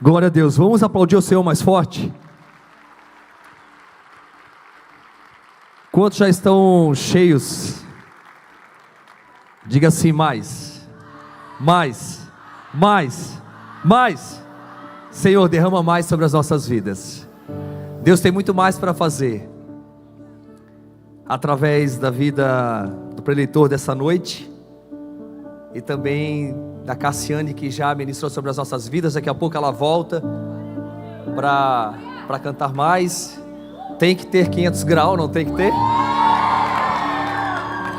Glória a Deus. Vamos aplaudir o Senhor mais forte? Quantos já estão cheios? Diga assim: mais, mais, mais, mais. Senhor, derrama mais sobre as nossas vidas. Deus tem muito mais para fazer através da vida do preleitor dessa noite e também da Cassiane, que já ministrou sobre as nossas vidas. Daqui a pouco ela volta para cantar mais. Tem que ter 500 graus, não tem que ter?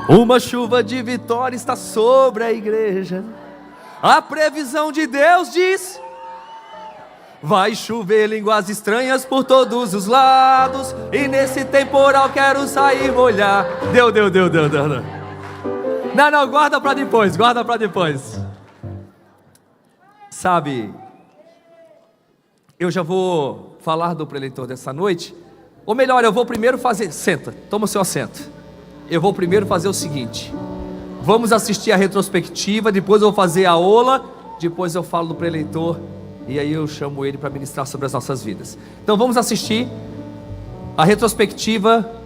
Uma chuva de vitória está sobre a igreja. A previsão de Deus diz: vai chover línguas estranhas por todos os lados, e nesse temporal quero sair molhar. Deu. Não, guarda para depois. Sabe, eu já vou falar do preleitor dessa noite. Ou melhor, eu vou primeiro fazer... Senta, toma o seu assento. Eu vou primeiro fazer o seguinte: vamos assistir a retrospectiva, depois eu vou fazer a ola, depois eu falo do preleitor, e aí eu chamo ele para ministrar sobre as nossas vidas. Então vamos assistir a retrospectiva.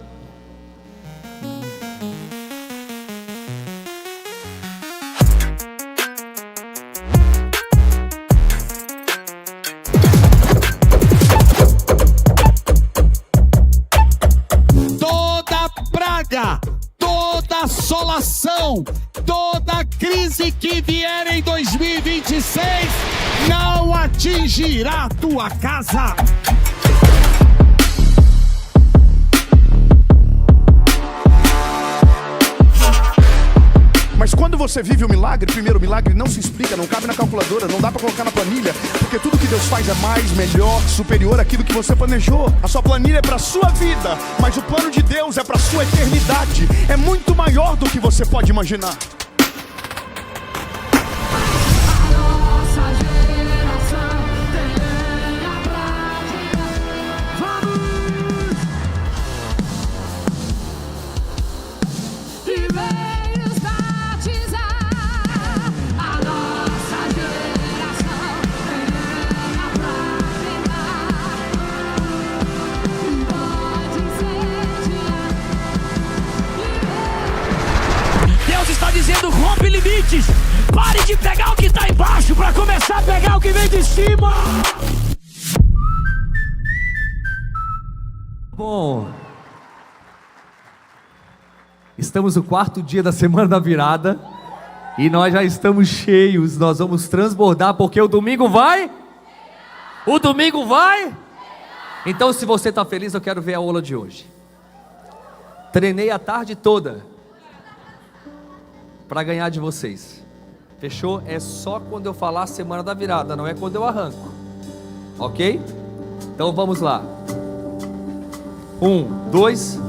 Toda assolação, toda crise que vier em 2026 não atingirá a tua casa. Mas quando você vive o milagre, primeiro, o milagre não se explica, não cabe na calculadora, não dá pra colocar na planilha, porque tudo que Deus faz é mais, melhor, superior àquilo que você planejou. A sua planilha é pra sua vida, mas o plano de Deus é pra sua eternidade. É muito maior do que você pode imaginar. Dizendo: rompe limites, pare de pegar o que está embaixo para começar a pegar o que vem de cima. Bom, estamos no 4º dia da semana da virada e nós já estamos cheios. Nós vamos transbordar, porque o domingo vai? O domingo vai? Então, se você está feliz, eu quero ver a aula de hoje. Treinei a tarde toda para ganhar de vocês. Fechou? É só quando eu falar semana da virada, não é quando eu arranco. Ok? Então vamos lá. 1, 2,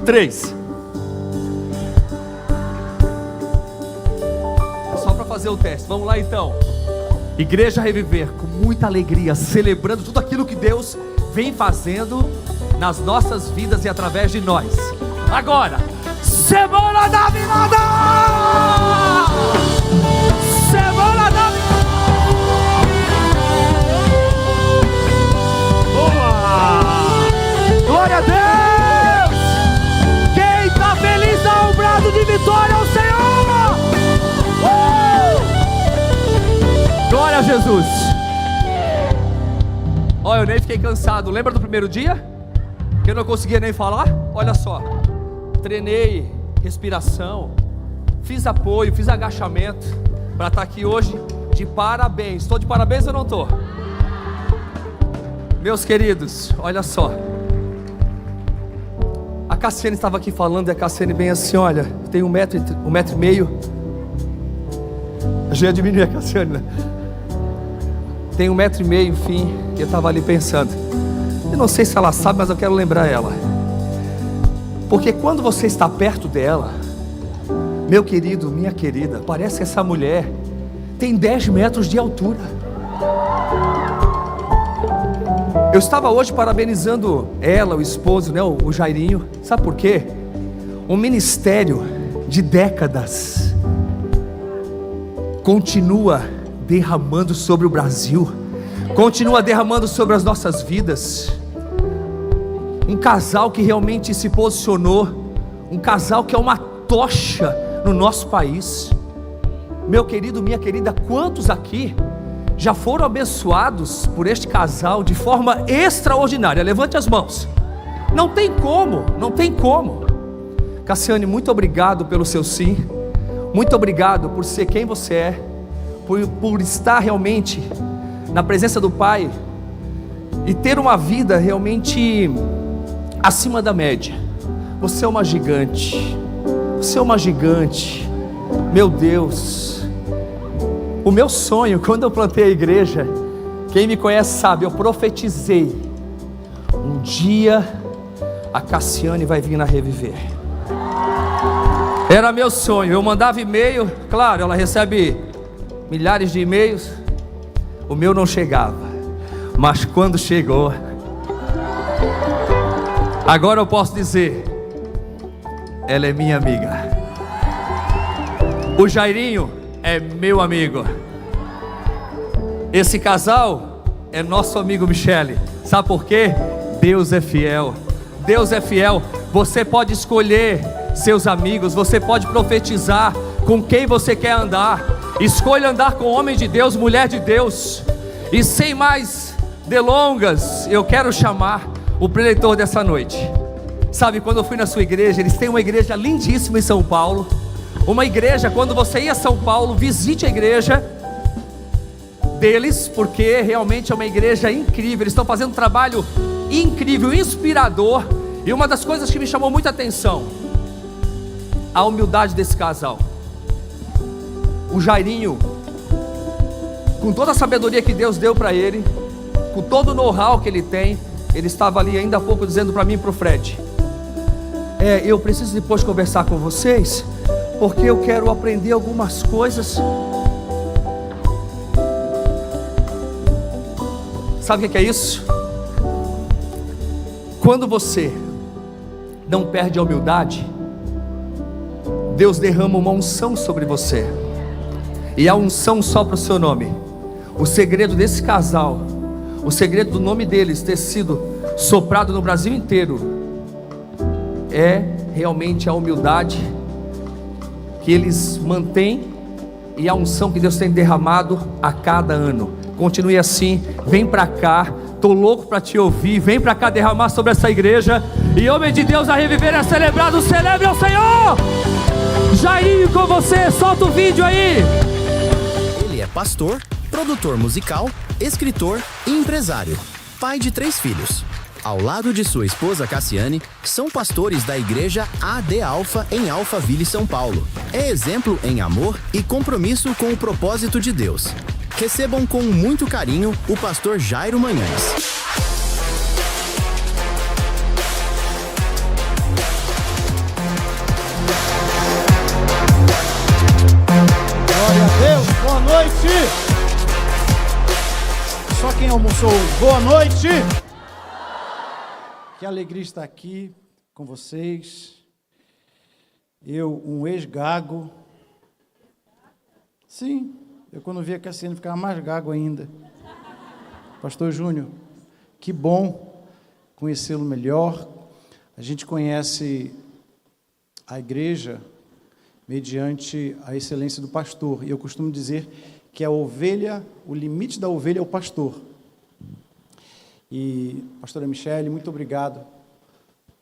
3. É só para fazer o teste. Vamos lá então. Igreja Reviver, com muita alegria, celebrando tudo aquilo que Deus vem fazendo nas nossas vidas e através de nós. Agora, Semana da Virada! Semana da Virada! Boa! Glória a Deus! Quem está feliz dá um brado de vitória ao Senhor! Glória a Jesus! Olha, eu nem fiquei cansado. Lembra do primeiro dia? Que eu não conseguia nem falar? Olha só. Treinei respiração, fiz apoio, fiz agachamento para estar aqui hoje de parabéns. Estou de parabéns ou não estou? Meus queridos, olha só. A Cassiane estava aqui falando, e a Cassiane bem assim: olha, tem 1,5 metro. Eu já ia diminuir a Cassiane, né? Tem 1,5 metro, enfim. E eu estava ali pensando. Eu não sei se ela sabe, mas eu quero lembrar ela. Porque quando você está perto dela, meu querido, minha querida, parece que essa mulher tem 10 metros de altura. Eu estava hoje parabenizando ela, o esposo, né, o Jairinho. Sabe por quê? Um ministério de décadas continua derramando sobre o Brasil, Continua derramando sobre as nossas vidas. Um casal que realmente se posicionou, um casal que é uma tocha no nosso país. Meu querido, minha querida, quantos aqui já foram abençoados por este casal de forma extraordinária? Levante as mãos. Não tem como, não tem como. Cassiane, muito obrigado pelo seu sim. Muito obrigado por ser quem você é, por estar realmente na presença do Pai e ter uma vida realmente acima da média. Você é uma gigante. Você é uma gigante. Meu Deus. O meu sonho, quando eu plantei a igreja, quem me conhece sabe, eu profetizei: um dia a Cassiane vai vir na Reviver. Era meu sonho. Eu mandava e-mail, claro, ela recebe milhares de e-mails, o meu não chegava, mas quando chegou, agora eu posso dizer, ela é minha amiga. O Jairinho é meu amigo. Esse casal é nosso amigo Michele. Sabe por quê? Deus é fiel. Deus é fiel. Você pode escolher seus amigos, você pode profetizar com quem você quer andar. Escolha andar com homem de Deus, mulher de Deus. E sem mais delongas, eu quero chamar o preleitor dessa noite. Sabe, quando eu fui na sua igreja, eles têm uma igreja lindíssima em São Paulo. Uma igreja, quando você ir a São Paulo, visite a igreja deles, porque realmente é uma igreja incrível. Eles estão fazendo um trabalho incrível, inspirador. E uma das coisas que me chamou muita atenção, a humildade desse casal. O Jairinho, com toda a sabedoria que Deus deu para ele, com todo o know-how que ele tem, ele estava ali ainda há pouco dizendo para mim e para o Fred: eu preciso depois conversar com vocês, porque eu quero aprender algumas coisas. Sabe o que é isso? Quando você não perde a humildade, Deus derrama uma unção sobre você. E a unção só para o seu nome. O segredo desse casal, o segredo do nome deles ter sido soprado no Brasil inteiro, é realmente a humildade que eles mantêm e a unção que Deus tem derramado a cada ano. Continue assim, vem para cá, tô louco para te ouvir, vem para cá derramar sobre essa igreja. E homem de Deus, a Reviver é celebrado, celebre ao Senhor. Jairinho com você, solta o vídeo aí. Ele é pastor, produtor musical, escritor e empresário, pai de 3 filhos. Ao lado de sua esposa Cassiane, são pastores da igreja AD Alfa em Alphaville, São Paulo. É exemplo em amor e compromisso com o propósito de Deus. Recebam com muito carinho o pastor Jairo Manhães. Glória a Deus, boa noite. Só quem almoçou, boa noite. Que alegria estar aqui com vocês. Eu, um ex-gago. Sim, eu quando via Cassiane ficava mais gago ainda. Pastor Júnior, que bom conhecê-lo melhor. A gente conhece a igreja mediante a excelência do pastor. E eu costumo dizer que a ovelha, o limite da ovelha é o pastor. E pastora Michele, muito obrigado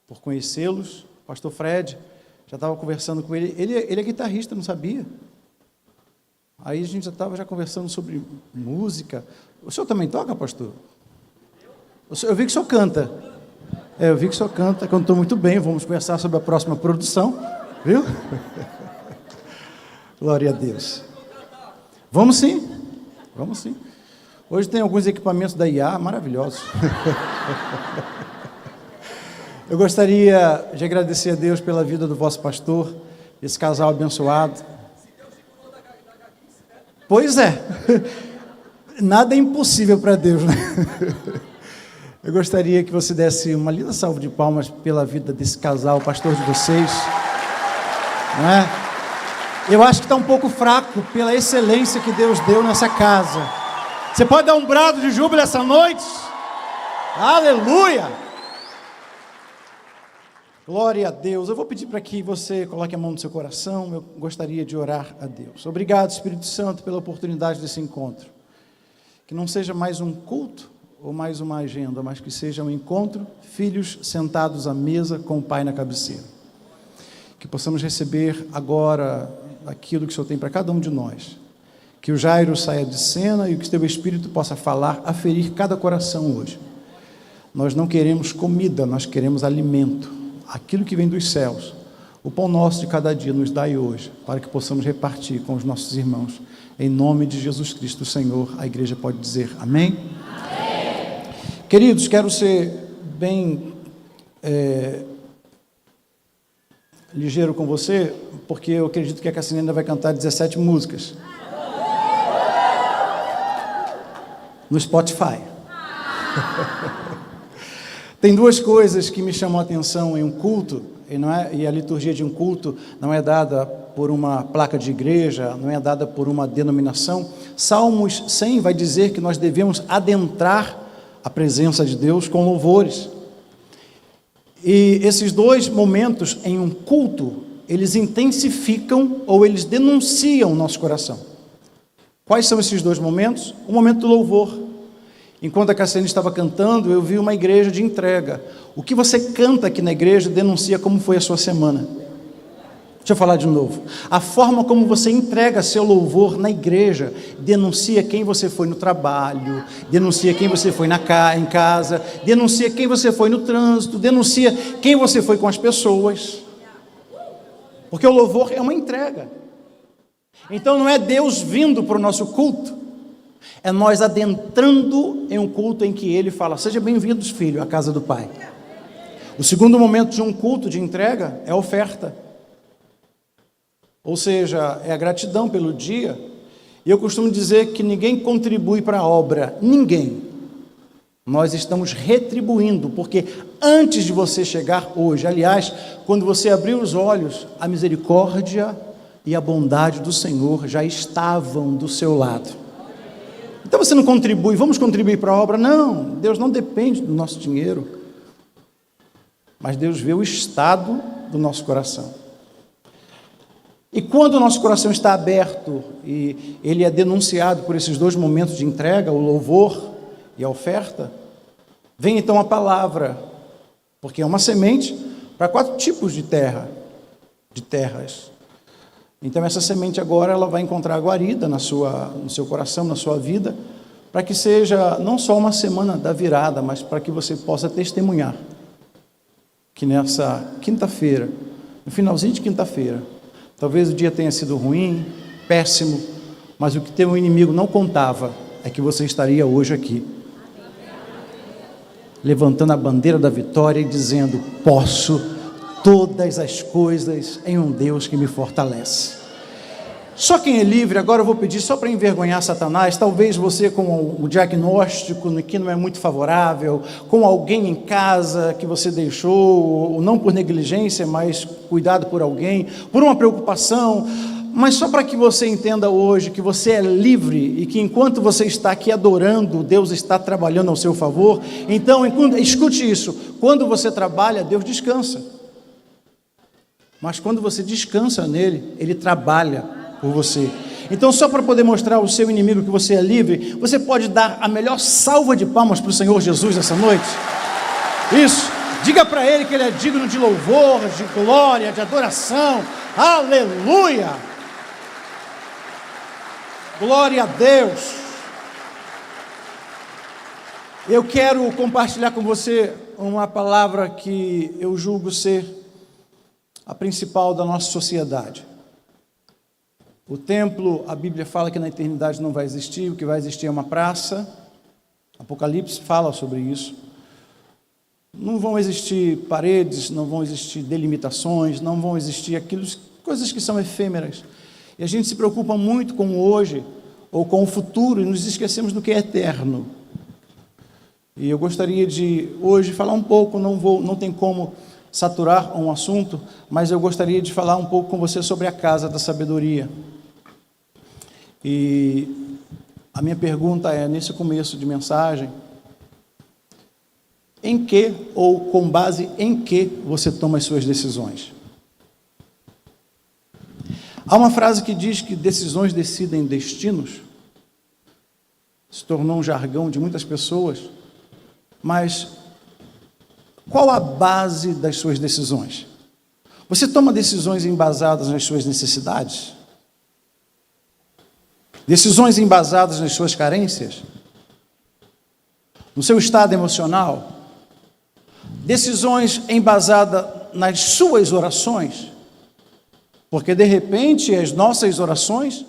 por conhecê-los. Pastor Fred, já estava conversando com ele. Ele é guitarrista, não sabia? Aí a gente já estava conversando sobre música. O senhor também toca, pastor? Eu vi que o senhor canta. Eu vi que o senhor canta, cantou muito bem. Vamos conversar sobre a próxima produção, viu? Glória a Deus. Vamos sim, vamos sim. Hoje tem alguns equipamentos da IA maravilhosos. Eu gostaria de agradecer a Deus pela vida do vosso pastor, esse casal abençoado. Pois é, nada é impossível para Deus, né? Eu gostaria que você desse uma linda salva de palmas pela vida desse casal, o pastor de vocês. Não é? Eu acho que está um pouco fraco pela excelência que Deus deu nessa casa. Você pode dar um brado de júbilo essa noite? Aleluia! Glória a Deus. Eu vou pedir para que você coloque a mão no seu coração. Eu gostaria de orar a Deus. Obrigado, Espírito Santo, pela oportunidade desse encontro. Que não seja mais um culto ou mais uma agenda, mas que seja um encontro, filhos sentados à mesa com o Pai na cabeceira. Que possamos receber agora aquilo que o Senhor tem para cada um de nós. Que o Jairo saia de cena e que o teu Espírito possa falar, aferir cada coração hoje. Nós não queremos comida, nós queremos alimento. Aquilo que vem dos céus, o pão nosso de cada dia nos dai hoje, para que possamos repartir com os nossos irmãos. Em nome de Jesus Cristo, Senhor, a igreja pode dizer amém? Amém. Queridos, quero ser bem ligeiro com você, porque eu acredito que a Cassiane ainda vai cantar 17 músicas no Spotify. Tem duas coisas que me chamam a atenção em um culto, e a liturgia de um culto não é dada por uma placa de igreja, não é dada por uma denominação. Salmos 100 vai dizer que nós devemos adentrar a presença de Deus com louvores. E esses dois momentos em um culto, eles intensificam ou eles denunciam o nosso coração. Quais são esses dois momentos? O momento do louvor. Enquanto a Cassiane estava cantando, eu vi uma igreja de entrega. O que você canta aqui na igreja denuncia como foi a sua semana. Deixa eu falar de novo. A forma como você entrega seu louvor na igreja denuncia quem você foi no trabalho, denuncia quem você foi em casa, denuncia quem você foi no trânsito, denuncia quem você foi com as pessoas. Porque o louvor é uma entrega. Então não é Deus vindo para o nosso culto, é nós adentrando em um culto em que Ele fala: seja bem-vindos, filho, à casa do Pai. O segundo momento de um culto de entrega é a oferta. Ou seja, é a gratidão pelo dia. E eu costumo dizer que ninguém contribui para a obra, ninguém. Nós estamos retribuindo, porque antes de você chegar hoje, aliás, quando você abriu os olhos, a misericórdia e a bondade do Senhor já estavam do seu lado. Então você não contribui, vamos contribuir para a obra? Não, Deus não depende do nosso dinheiro, mas Deus vê o estado do nosso coração. E quando o nosso coração está aberto e ele é denunciado por esses dois momentos de entrega, o louvor e a oferta, vem então a palavra, porque é uma semente para 4 tipos de terras. Então essa semente agora ela vai encontrar guarida no seu coração, na sua vida, para que seja não só uma semana da virada, mas para que você possa testemunhar que nessa quinta-feira, no finalzinho de quinta-feira, talvez o dia tenha sido ruim, péssimo, mas o que teu inimigo não contava é que você estaria hoje aqui, levantando a bandeira da vitória e dizendo: posso todas as coisas em um Deus que me fortalece. Só quem é livre, agora eu vou pedir só para envergonhar Satanás, talvez você com o diagnóstico que não é muito favorável, com alguém em casa que você deixou, não por negligência, mas cuidado por alguém, por uma preocupação, mas só para que você entenda hoje que você é livre e que enquanto você está aqui adorando, Deus está trabalhando ao seu favor. Então, escute isso, quando você trabalha, Deus descansa. Mas quando você descansa nele, ele trabalha por você. Então, só para poder mostrar ao seu inimigo que você é livre, você pode dar a melhor salva de palmas para o Senhor Jesus essa noite? Isso. Diga para ele que ele é digno de louvor, de glória, de adoração. Aleluia! Glória a Deus. Eu quero compartilhar com você uma palavra que eu julgo ser a principal da nossa sociedade. O templo, a Bíblia fala que na eternidade não vai existir, o que vai existir é uma praça. Apocalipse fala sobre isso. Não vão existir paredes, não vão existir delimitações, não vão existir coisas que são efêmeras. E a gente se preocupa muito com o hoje ou com o futuro e nos esquecemos do que é eterno. E eu gostaria de hoje falar um pouco, não tem como saturar um assunto, mas eu gostaria de falar um pouco com você sobre a casa da sabedoria. E A minha pergunta é, nesse começo de mensagem, em que ou com base em que você toma as suas decisões? Há uma frase que diz que decisões decidem destinos. Se tornou um jargão de muitas pessoas, mas qual a base das suas decisões? Você toma decisões embasadas nas suas necessidades? Decisões embasadas nas suas carências? No seu estado emocional? Decisões embasadas nas suas orações? Porque, de repente, as nossas orações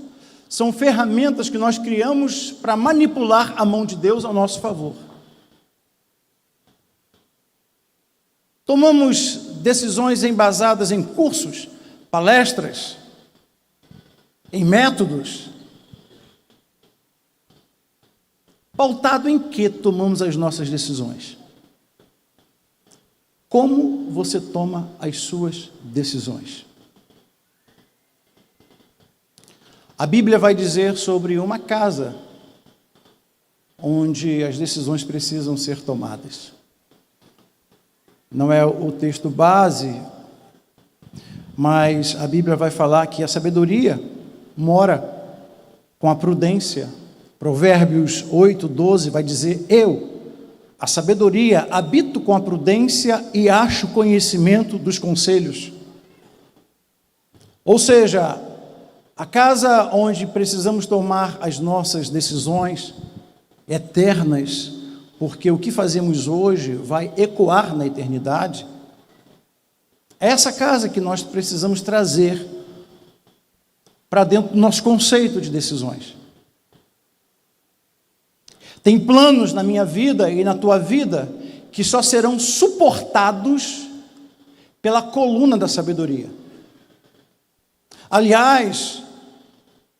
são ferramentas que nós criamos para manipular a mão de Deus ao nosso favor. Tomamos decisões embasadas em cursos, palestras, em métodos. Pautado em que tomamos as nossas decisões? Como você toma as suas decisões? A Bíblia vai dizer sobre uma casa onde as decisões precisam ser tomadas. Não é o texto base, mas a Bíblia vai falar que a sabedoria mora com a prudência. Provérbios 8:12 vai dizer: eu, a sabedoria, habito com a prudência e acho conhecimento dos conselhos. Ou seja, a casa onde precisamos tomar as nossas decisões eternas, porque o que fazemos hoje vai ecoar na eternidade, é essa casa que nós precisamos trazer para dentro do nosso conceito de decisões. Tem planos na minha vida e na tua vida que só serão suportados pela coluna da sabedoria. Aliás,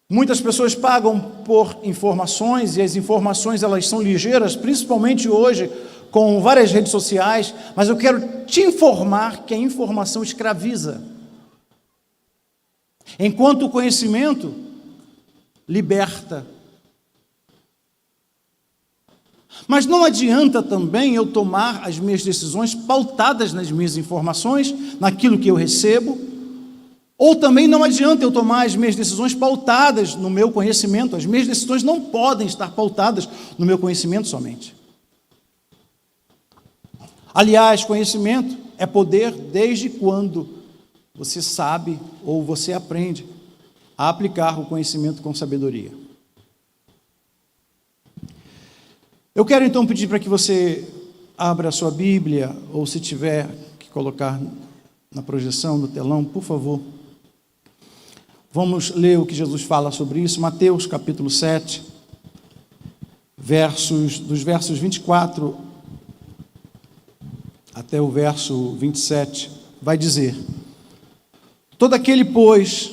muitas pessoas pagam por informações, e as informações elas são ligeiras, principalmente hoje com várias redes sociais, mas eu quero te informar que a informação escraviza. Enquanto o conhecimento liberta. Mas não adianta também eu tomar as minhas decisões pautadas nas minhas informações, naquilo que eu recebo, ou também não adianta eu tomar as minhas decisões pautadas no meu conhecimento. As minhas decisões não podem estar pautadas no meu conhecimento somente. Aliás, conhecimento é poder desde quando você sabe ou você aprende a aplicar o conhecimento com sabedoria. Eu quero então pedir para que você abra a sua Bíblia, ou se tiver que colocar na projeção, no telão, por favor. Vamos ler o que Jesus fala sobre isso, Mateus capítulo 7, dos versos 24 até o verso 27, vai dizer: todo aquele, pois,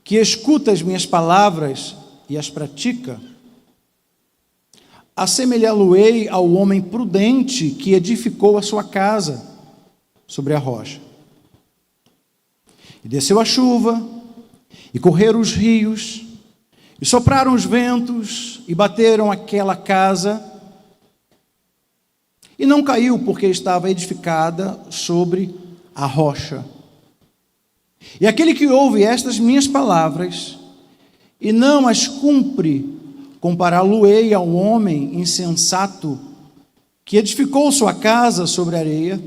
que escuta as minhas palavras e as pratica, assemelhá-lo-ei ao homem prudente que edificou a sua casa sobre a rocha. E desceu a chuva, e correram os rios, e sopraram os ventos, e bateram aquela casa, e não caiu, porque estava edificada sobre a rocha. E aquele que ouve estas minhas palavras, e não as cumpre, compará-lo-ei a um homem insensato, que edificou sua casa sobre a areia,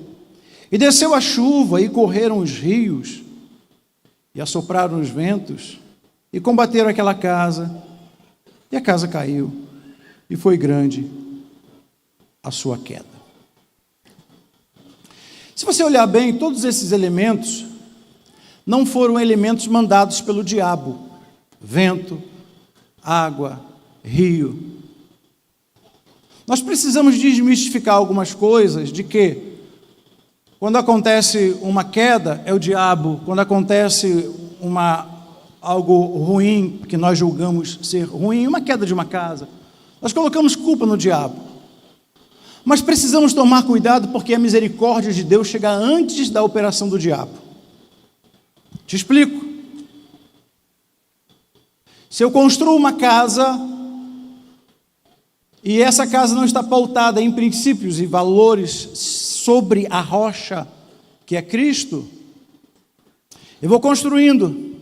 e desceu a chuva, e correram os rios, e assopraram os ventos, e combateram aquela casa, e a casa caiu, e foi grande a sua queda. Se você olhar bem, todos esses elementos não foram elementos mandados pelo diabo. Vento, água, rio. Nós precisamos desmistificar algumas coisas de que quando acontece uma queda é o diabo, quando acontece algo ruim que nós julgamos ser ruim, uma queda de uma casa, nós colocamos culpa no diabo. Mas precisamos tomar cuidado porque a misericórdia de Deus chega antes da operação do diabo. Te explico. Se eu construo uma casa e essa casa não está pautada em princípios e valores sobre a rocha que é Cristo, eu vou construindo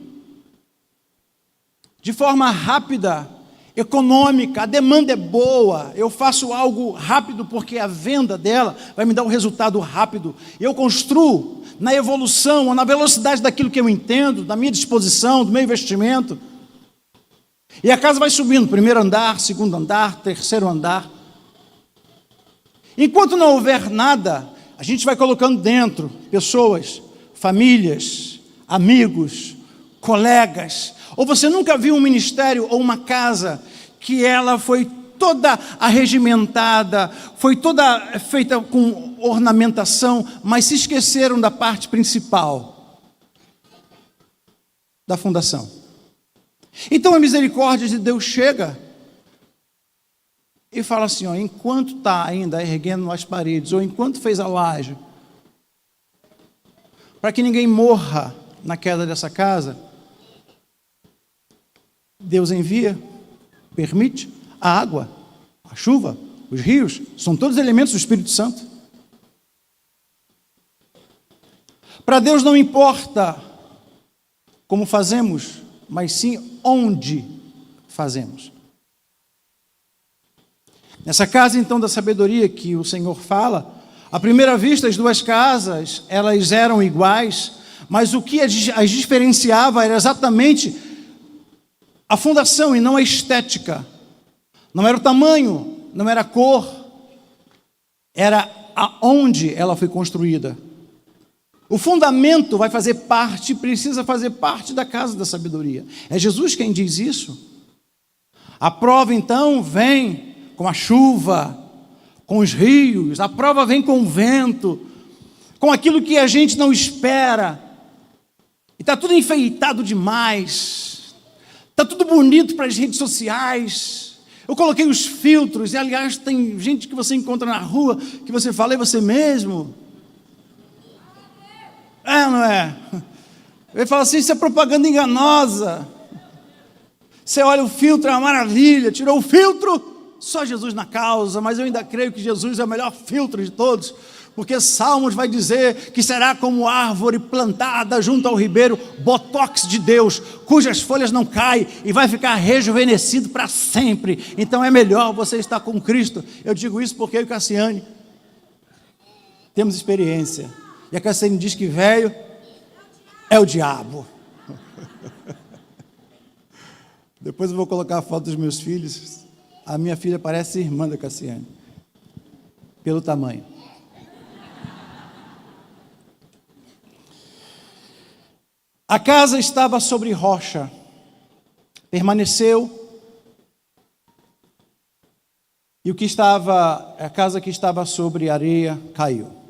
de forma rápida, econômica, a demanda é boa, eu faço algo rápido porque a venda dela vai me dar um resultado rápido. Eu construo na evolução, ou na velocidade daquilo que eu entendo, da minha disposição, do meu investimento. E a casa vai subindo, primeiro andar, segundo andar, terceiro andar. Enquanto não houver nada, a gente vai colocando dentro pessoas, famílias, amigos, colegas. Ou você nunca viu um ministério ou uma casa que ela foi toda arregimentada, foi toda feita com ornamentação, mas se esqueceram da parte principal, da fundação. Então a misericórdia de Deus chega e fala assim, ó, enquanto está ainda erguendo as paredes, ou enquanto fez a laje, para que ninguém morra na queda dessa casa, Deus envia, permite a água, a chuva, os rios, são todos elementos do Espírito Santo. Para Deus não importa como fazemos, mas sim onde fazemos. Nessa casa, então, da sabedoria que o Senhor fala, à primeira vista, as duas casas, elas eram iguais, mas o que as diferenciava era exatamente a fundação e não a estética. Não era o tamanho, não era a cor, era aonde ela foi construída. O fundamento vai fazer parte, precisa fazer parte da casa da sabedoria. É Jesus quem diz isso. A prova, então, vem com a chuva, com os rios, a prova vem com o vento, com aquilo que a gente não espera. E está tudo enfeitado demais, está tudo bonito para as redes sociais. Eu coloquei os filtros, e aliás, tem gente que você encontra na rua, que você fala, é você mesmo? É, não é? Ele fala assim, isso é propaganda enganosa. Você olha o filtro, é uma maravilha, tirou o filtro, só Jesus na causa, mas eu ainda creio que Jesus é o melhor filtro de todos, porque Salmos vai dizer que será como árvore plantada junto ao ribeiro, botox de Deus, cujas folhas não caem e vai ficar rejuvenescido para sempre. Então é melhor você estar com Cristo. Eu digo isso porque eu e Cassiane temos experiência. E a Cassiane diz que velho é o diabo. Depois eu vou colocar a foto dos meus filhos. A minha filha parece irmã da Cassiane, pelo tamanho. A casa estava sobre rocha, permaneceu, e a casa que estava sobre areia caiu.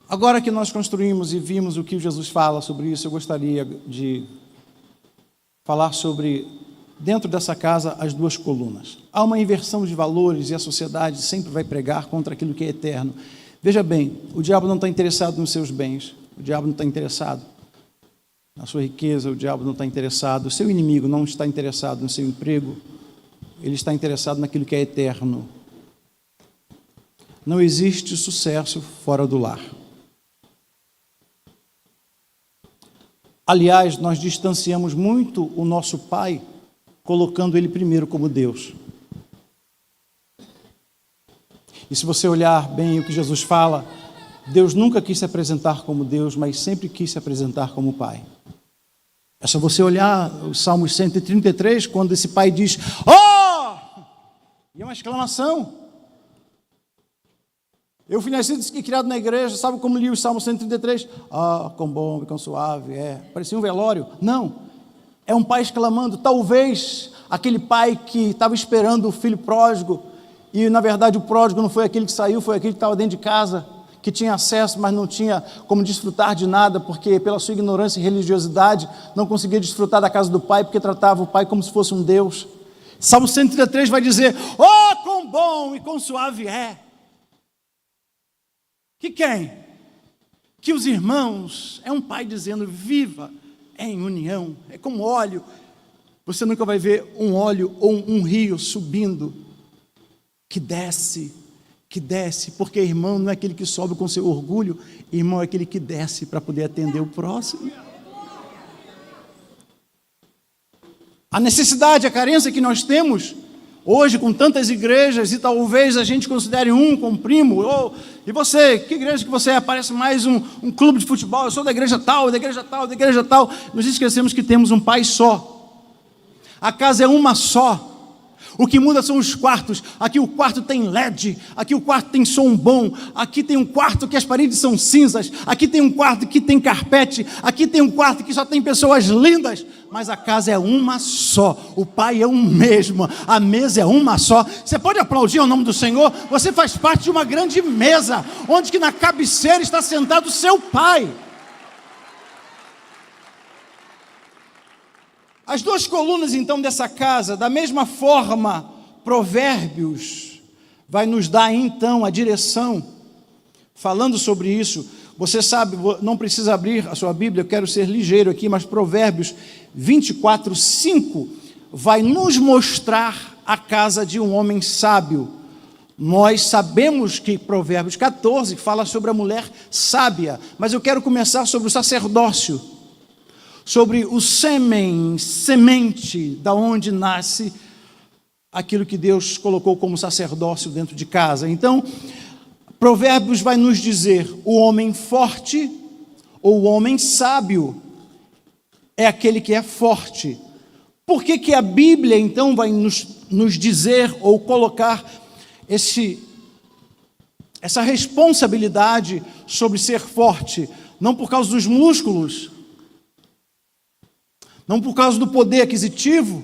Agora que nós construímos e vimos o que Jesus fala sobre isso, eu gostaria de falar sobre, dentro dessa casa, as duas colunas. Há uma inversão de valores e a sociedade sempre vai pregar contra aquilo que é eterno. Veja bem, o diabo não está interessado nos seus bens, o diabo não está interessado na sua riqueza, o diabo não está interessado, o seu inimigo não está interessado no seu emprego, ele está interessado naquilo que é eterno. Não existe sucesso fora do lar. Aliás, nós distanciamos muito o nosso Pai, colocando Ele primeiro como Deus. E se você olhar bem o que Jesus fala, Deus nunca quis se apresentar como Deus, mas sempre quis se apresentar como Pai. É só você olhar o Salmo 133, quando esse pai diz, oh! E é uma exclamação. Eu fui nascido e criado na igreja, sabe como li o Salmo 133? Ah, quão bom e quão suave é. Parecia um velório. Não, é um pai exclamando, talvez aquele pai que estava esperando o filho pródigo, e na verdade o pródigo não foi aquele que saiu, foi aquele que estava dentro de casa, que tinha acesso, mas não tinha como desfrutar de nada, porque pela sua ignorância e religiosidade, não conseguia desfrutar da casa do pai, porque tratava o pai como se fosse um Deus. Salmo 133 vai dizer, oh, quão bom e quão suave é. Que quem? Que os irmãos, é um pai dizendo, viva em união. É como óleo. Você nunca vai ver um óleo ou um rio subindo, que desce, porque irmão não é aquele que sobe com seu orgulho, irmão é aquele que desce para poder atender o próximo. A necessidade, a carência que nós temos hoje com tantas igrejas, e talvez a gente considere um como primo, e você, que igreja que você é? Parece mais um clube de futebol, eu sou da igreja tal, da igreja tal, da igreja tal. Nós esquecemos que temos um pai só. A casa é uma só. O que muda são os quartos. Aqui o quarto tem LED, aqui o quarto tem som bom, aqui tem um quarto que as paredes são cinzas, aqui tem um quarto que tem carpete, aqui tem um quarto que só tem pessoas lindas, mas a casa é uma só, o pai é um mesmo, a mesa é uma só. Você pode aplaudir ao nome do Senhor? Você faz parte de uma grande mesa, onde que na cabeceira está sentado o seu pai. As duas colunas, então, dessa casa, da mesma forma, Provérbios vai nos dar, então, a direção, falando sobre isso. Você sabe, não precisa abrir a sua Bíblia, eu quero ser ligeiro aqui, mas Provérbios 24:5 vai nos mostrar a casa de um homem sábio. Nós sabemos que Provérbios 14 fala sobre a mulher sábia, mas eu quero começar sobre o sacerdócio, sobre o semente, da onde nasce aquilo que Deus colocou como sacerdócio dentro de casa. Então, Provérbios vai nos dizer, o homem forte ou o homem sábio é aquele que é forte. Por que a Bíblia, então, vai nos dizer ou colocar essa responsabilidade sobre ser forte? Não por causa dos músculos, não por causa do poder aquisitivo,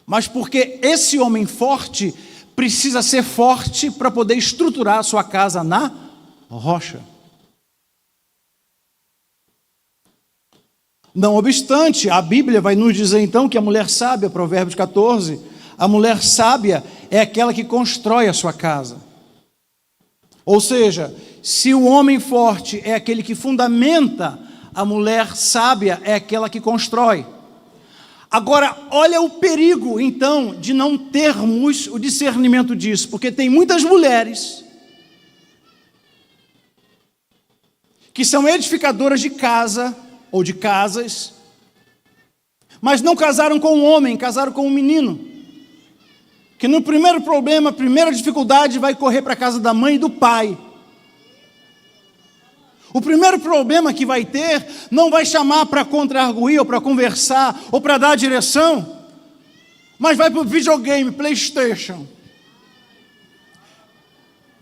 mas porque esse homem forte precisa ser forte para poder estruturar a sua casa na rocha. Não obstante, a Bíblia vai nos dizer então que a mulher sábia, Provérbios 14, a mulher sábia é aquela que constrói a sua casa. Ou seja, se o homem forte é aquele que fundamenta, a mulher sábia é aquela que constrói. Agora, olha o perigo, então, de não termos o discernimento disso, porque tem muitas mulheres que são edificadoras de casa, ou de casas, mas não casaram com um homem, casaram com um menino, que no primeiro problema, primeira dificuldade, vai correr para a casa da mãe e do pai. O primeiro problema que vai ter, não vai chamar para contra-arguir, ou para conversar, ou para dar direção, mas vai para o videogame, PlayStation.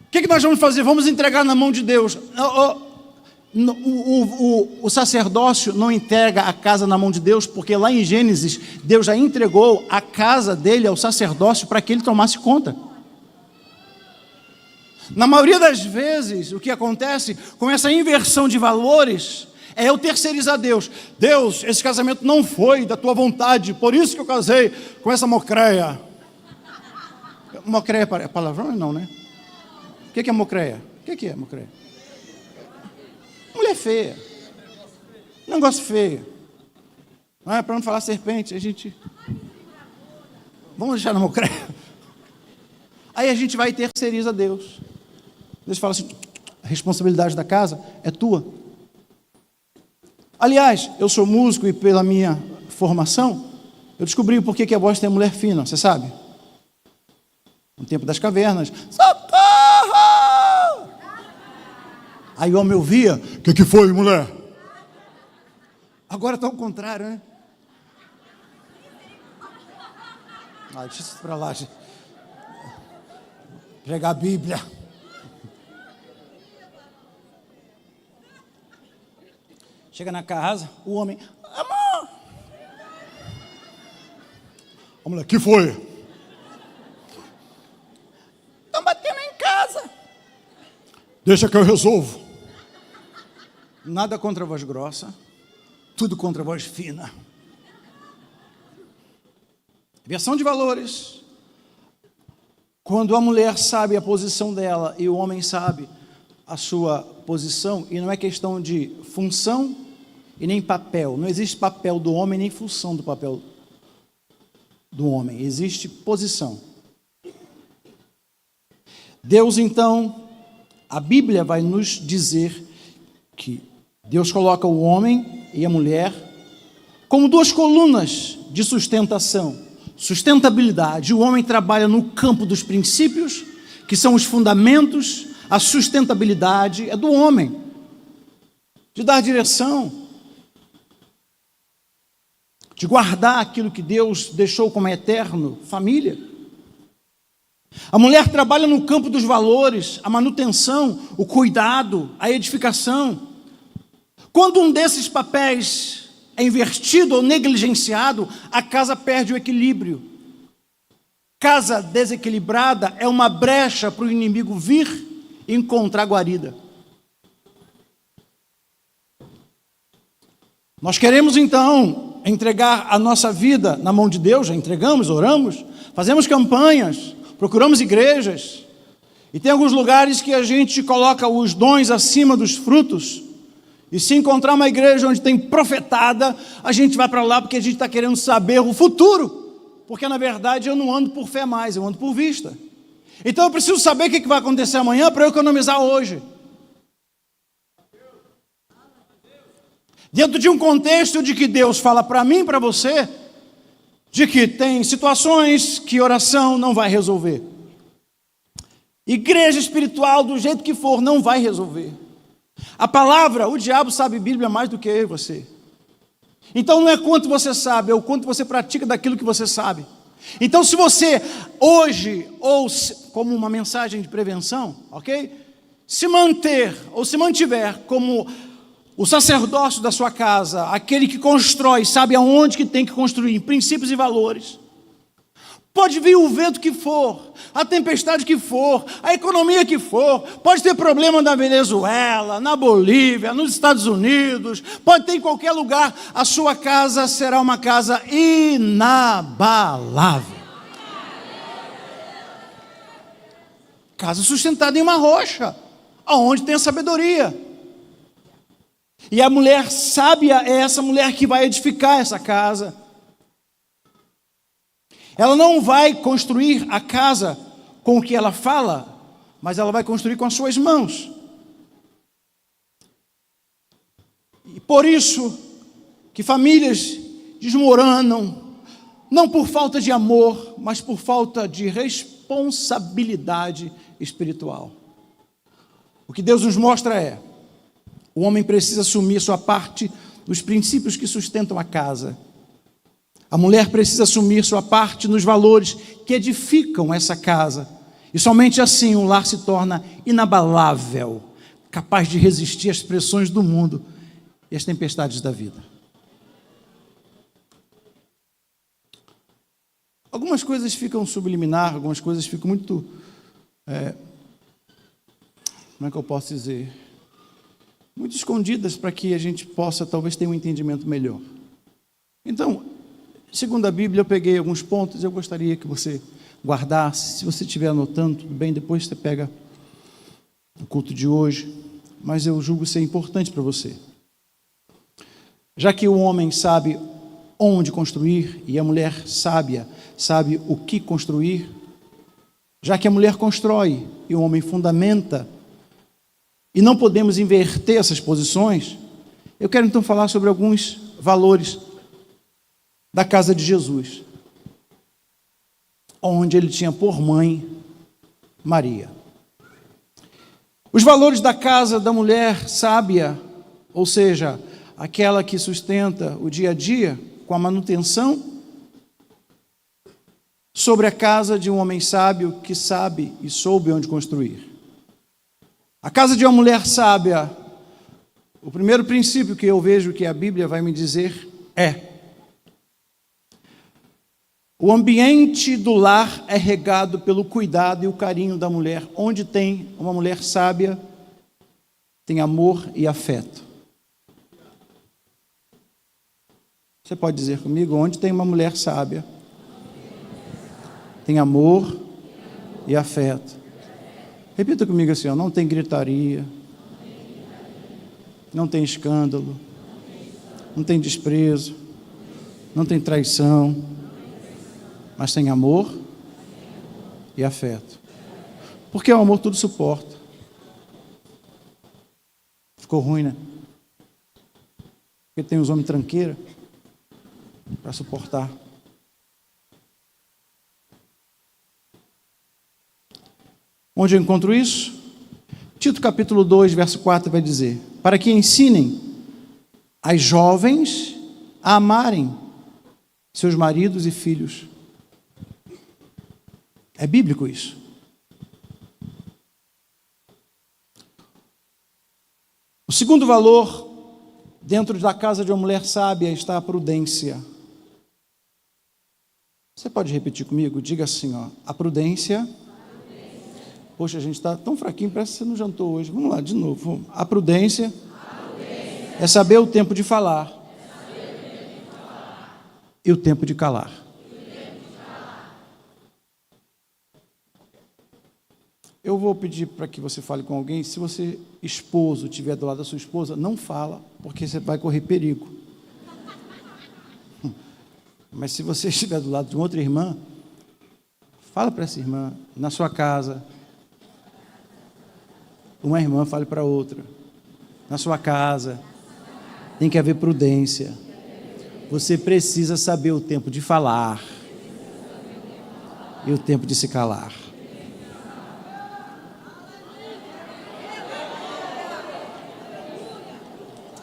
O que nós vamos fazer? Vamos entregar na mão de Deus. O sacerdócio não entrega a casa na mão de Deus, porque lá em Gênesis, Deus já entregou a casa dele ao sacerdócio para que ele tomasse conta. Na maioria das vezes, o que acontece com essa inversão de valores é eu terceirizar a Deus. Deus, esse casamento não foi da tua vontade, por isso que eu casei com essa mocreia. Mocreia é palavrão? Não, né? O que é mocreia? O que é mocreia? Mulher feia. Negócio feio. Não é para não falar serpente, a gente... Vamos deixar na mocreia. Aí a gente vai e terceiriza a Deus. Deus fala assim, a responsabilidade da casa é tua. Aliás, eu sou músico e pela minha formação, eu descobri por que a voz tem mulher fina, você sabe? No tempo das cavernas, socorro! Aí o homem ouvia, o que foi, mulher? Agora está ao contrário, né? Deixa isso para lá, gente. Pregar a Bíblia. Chega na casa, o homem, amor. A mulher, que foi? Estão batendo em casa. Deixa que eu resolvo. Nada contra a voz grossa, tudo contra a voz fina. Inversão de valores. Quando a mulher sabe a posição dela e o homem sabe a sua posição, e não é questão de função e nem papel. Não existe papel do homem, nem função do papel do homem. Existe posição. Deus, então, a Bíblia vai nos dizer que Deus coloca o homem e a mulher como duas colunas de sustentação, sustentabilidade. O homem trabalha no campo dos princípios, que são os fundamentos. A sustentabilidade é do homem, de dar direção, de guardar aquilo que Deus deixou como eterno, família. A mulher trabalha no campo dos valores, a manutenção, o cuidado, a edificação. Quando um desses papéis é invertido ou negligenciado, a casa perde o equilíbrio. Casa desequilibrada é uma brecha para o inimigo vir e encontrar guarida. Nós queremos então entregar a nossa vida na mão de Deus, já entregamos, oramos, fazemos campanhas, procuramos igrejas, e tem alguns lugares que a gente coloca os dons acima dos frutos, e se encontrar uma igreja onde tem profetada, a gente vai para lá porque a gente está querendo saber o futuro, porque na verdade eu não ando por fé mais, eu ando por vista. Então eu preciso saber o que vai acontecer amanhã para eu economizar hoje. Dentro de um contexto de que Deus fala para mim e para você, de que tem situações que oração não vai resolver. Igreja espiritual, do jeito que for, não vai resolver. A palavra, o diabo sabe Bíblia mais do que eu e você. Então não é quanto você sabe, é o quanto você pratica daquilo que você sabe. Então se você hoje, ou como uma mensagem de prevenção, ok? Se manter ou se mantiver como o sacerdócio da sua casa, aquele que constrói, sabe aonde que tem que construir, em princípios e valores. Pode vir o vento que for, a tempestade que for, a economia que for, pode ter problema na Venezuela, na Bolívia, nos Estados Unidos, pode ter em qualquer lugar, a sua casa será uma casa inabalável. Casa sustentada em uma rocha, aonde tem a sabedoria. E a mulher sábia é essa mulher que vai edificar essa casa. Ela não vai construir a casa com o que ela fala, mas ela vai construir com as suas mãos. E por isso que famílias desmoronam, não por falta de amor, mas por falta de responsabilidade espiritual. O que Deus nos mostra é: o homem precisa assumir sua parte dos princípios que sustentam a casa. A mulher precisa assumir sua parte nos valores que edificam essa casa. E somente assim o lar se torna inabalável, capaz de resistir às pressões do mundo e às tempestades da vida. Algumas coisas ficam subliminar, algumas coisas ficam muito... como é que eu posso dizer? Muito escondidas para que a gente possa talvez ter um entendimento melhor. Então, segundo a Bíblia, eu peguei alguns pontos, eu gostaria que você guardasse. Se você estiver anotando, tudo bem, depois você pega o culto de hoje, mas eu julgo ser importante para você. Já que o homem sabe onde construir e a mulher sábia sabe o que construir, já que a mulher constrói e o homem fundamenta, e não podemos inverter essas posições, eu quero então falar sobre alguns valores da casa de Jesus, onde ele tinha por mãe Maria. Os valores da casa da mulher sábia, ou seja, aquela que sustenta o dia a dia com a manutenção, sobre a casa de um homem sábio que sabe e soube onde construir. A casa de uma mulher sábia, o primeiro princípio que eu vejo que a Bíblia vai me dizer é: o ambiente do lar é regado pelo cuidado e o carinho da mulher. Onde tem uma mulher sábia, tem amor e afeto. Você pode dizer comigo? Onde tem uma mulher sábia, tem amor e afeto. Repita comigo assim, ó, não tem gritaria, não tem escândalo, não tem desprezo, não tem traição, mas tem amor e afeto. Porque o amor tudo suporta. Ficou ruim, né? Porque tem os homens tranqueira para suportar. Onde eu encontro isso? Tito capítulo 2, verso 4 vai dizer: para que ensinem as jovens a amarem seus maridos e filhos. É bíblico isso. O segundo valor dentro da casa de uma mulher sábia está a prudência. Você pode repetir comigo? Diga assim, ó, a prudência. Poxa, a gente está tão fraquinho, parece que você não jantou hoje. Vamos lá, de novo. A prudência é saber o tempo de falar e o tempo de calar. Eu vou pedir para que você fale com alguém. Se você, esposo, estiver do lado da sua esposa, não fala, porque você vai correr perigo. Mas se você estiver do lado de outra irmã, fala para essa irmã, na sua casa. Uma irmã fale para outra. Na sua casa, tem que haver prudência. Você precisa saber o tempo de falar e o tempo de se calar.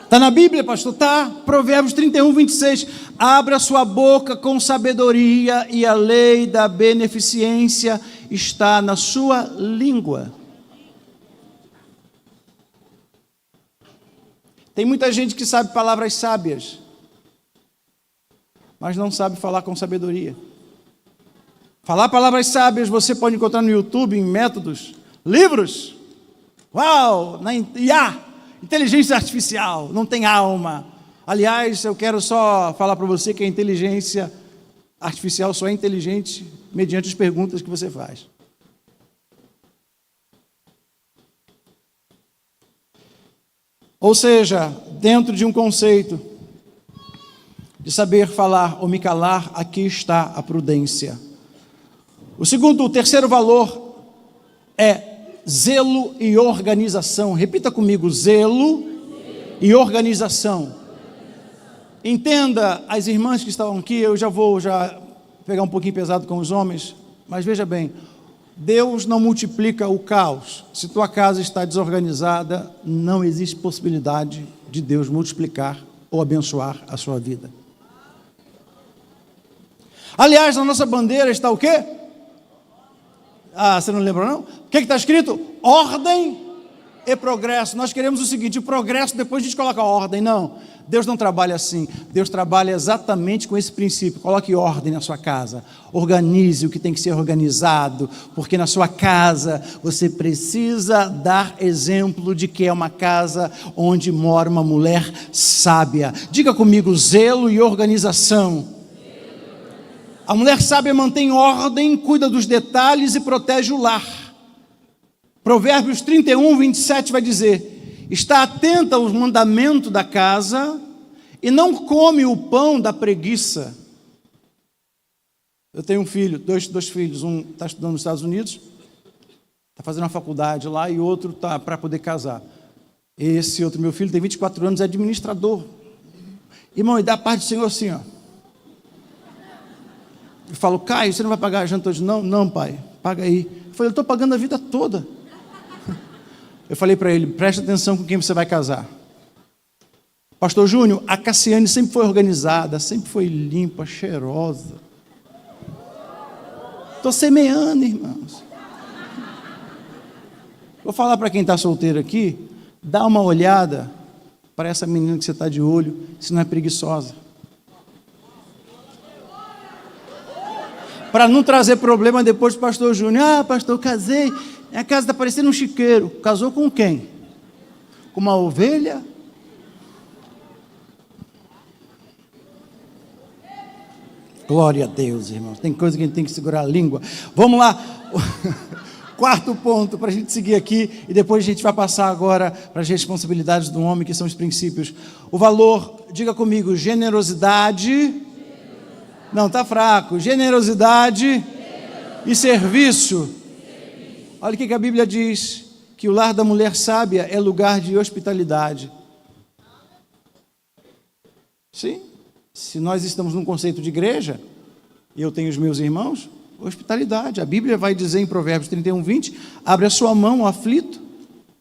Está na Bíblia, pastor? Está. Provérbios 31, 26. Abra sua boca com sabedoria e a lei da beneficência está na sua língua. Tem muita gente que sabe palavras sábias, mas não sabe falar com sabedoria. Falar palavras sábias você pode encontrar no YouTube, em métodos, livros. Uau! Na IA, inteligência artificial, não tem alma. Aliás, eu quero só falar para você que a inteligência artificial só é inteligente mediante as perguntas que você faz. Ou seja, dentro de um conceito de saber falar ou me calar, aqui está a prudência. O terceiro valor é zelo e organização. Repita comigo, zelo e organização. Entenda, as irmãs que estão aqui, eu já vou pegar um pouquinho pesado com os homens, mas veja bem, Deus não multiplica o caos. Se tua casa está desorganizada, não existe possibilidade de Deus multiplicar ou abençoar a sua vida. Aliás, na nossa bandeira está o quê? Ah, você não lembra não? O que está escrito? Ordem e progresso. Nós queremos o seguinte, o progresso depois a gente coloca a ordem. Não, Deus não trabalha assim. Deus trabalha exatamente com esse princípio. Coloque ordem na sua casa. Organize o que tem que ser organizado, porque na sua casa você precisa dar exemplo de que é uma casa onde mora uma mulher sábia. Diga comigo, zelo e organização. A mulher sábia mantém ordem, cuida dos detalhes e protege o lar. Provérbios 31, 27 vai dizer: está atenta aos mandamentos da casa e não come o pão da preguiça. Eu tenho um filho, dois filhos, um está estudando nos Estados Unidos, está fazendo uma faculdade lá, e outro está para poder casar. Esse outro meu filho tem 24 anos, é administrador. Irmão, e dá a paz do Senhor assim, ó. Eu falo, Caio, você não vai pagar a janta hoje? Não, não, pai, paga aí. Eu falei, eu estou pagando a vida toda. Eu falei para ele, preste atenção com quem você vai casar. Pastor Júnior, a Cassiane sempre foi organizada, sempre foi limpa, cheirosa. Estou semeando, irmãos. Vou falar para quem está solteiro aqui, dá uma olhada para essa menina que você está de olho, se não é preguiçosa. Para não trazer problema depois para o pastor Júnior. Ah, pastor, casei, minha casa está parecendo um chiqueiro. Casou com quem? Com uma ovelha? Glória a Deus, irmãos. Tem coisa que a gente tem que segurar a língua. Vamos lá. Quarto ponto, para a gente seguir aqui, e depois a gente vai passar agora para as responsabilidades do homem, que são os princípios. O valor, diga comigo, generosidade. Não, está fraco. Generosidade e serviço. Olha o que a Bíblia diz, que o lar da mulher sábia é lugar de hospitalidade. Sim, se nós estamos num conceito de igreja, e eu tenho os meus irmãos, hospitalidade. A Bíblia vai dizer em Provérbios 31:20, abre a sua mão ao aflito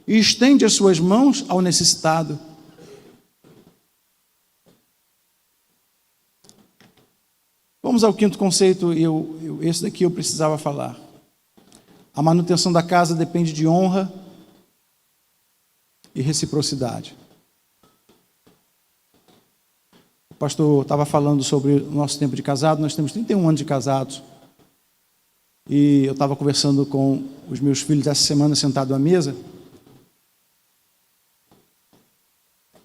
e estende as suas mãos ao necessitado. Vamos ao quinto conceito, esse daqui eu precisava falar. A manutenção da casa depende de honra e reciprocidade. O pastor estava falando sobre o nosso tempo de casado, nós temos 31 anos de casados. E eu estava conversando com os meus filhos essa semana, sentado à mesa.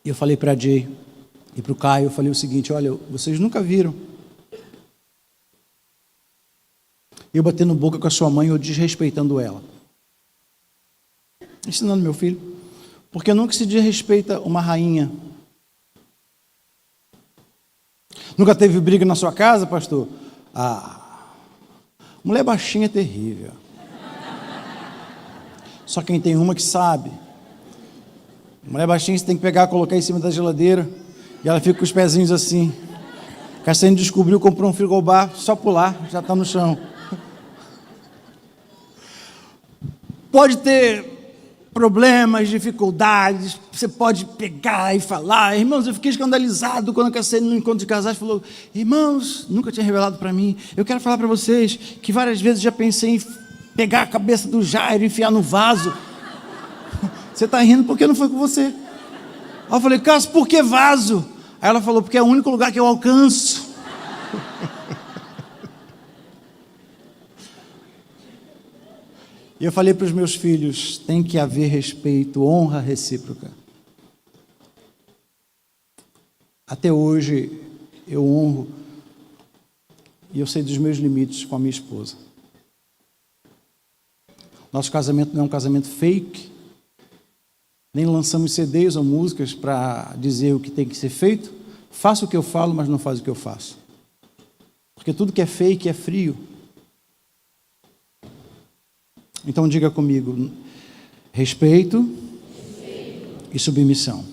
E eu falei para a Jay e para o Caio, eu falei o seguinte, olha, vocês nunca viram eu batendo boca com a sua mãe ou desrespeitando ela. Ensinando meu filho. Porque nunca se desrespeita uma rainha. Nunca teve briga na sua casa, pastor? Mulher baixinha é terrível. Só quem tem uma que sabe. Mulher baixinha você tem que pegar, colocar em cima da geladeira e ela fica com os pezinhos assim. Cassiane descobriu, comprou um frigobar, só pular, já está no chão. Pode ter problemas, dificuldades, você pode pegar e falar. Irmãos, eu fiquei escandalizado quando a Cassiane no encontro de casais falou, irmãos, nunca tinha revelado para mim, eu quero falar para vocês que várias vezes já pensei em pegar a cabeça do Jairo e enfiar no vaso. Você está rindo porque não foi com você. Aí eu falei, Cássio, por que vaso? Aí ela falou, porque é o único lugar que eu alcanço. E eu falei para os meus filhos, tem que haver respeito, honra recíproca. Até hoje eu honro e eu sei dos meus limites com a minha esposa. Nosso casamento não é um casamento fake, nem lançamos CDs ou músicas para dizer o que tem que ser feito. Faço o que eu falo, mas não faz o que eu faço. Porque tudo que é fake é frio. Então diga comigo, respeito e submissão.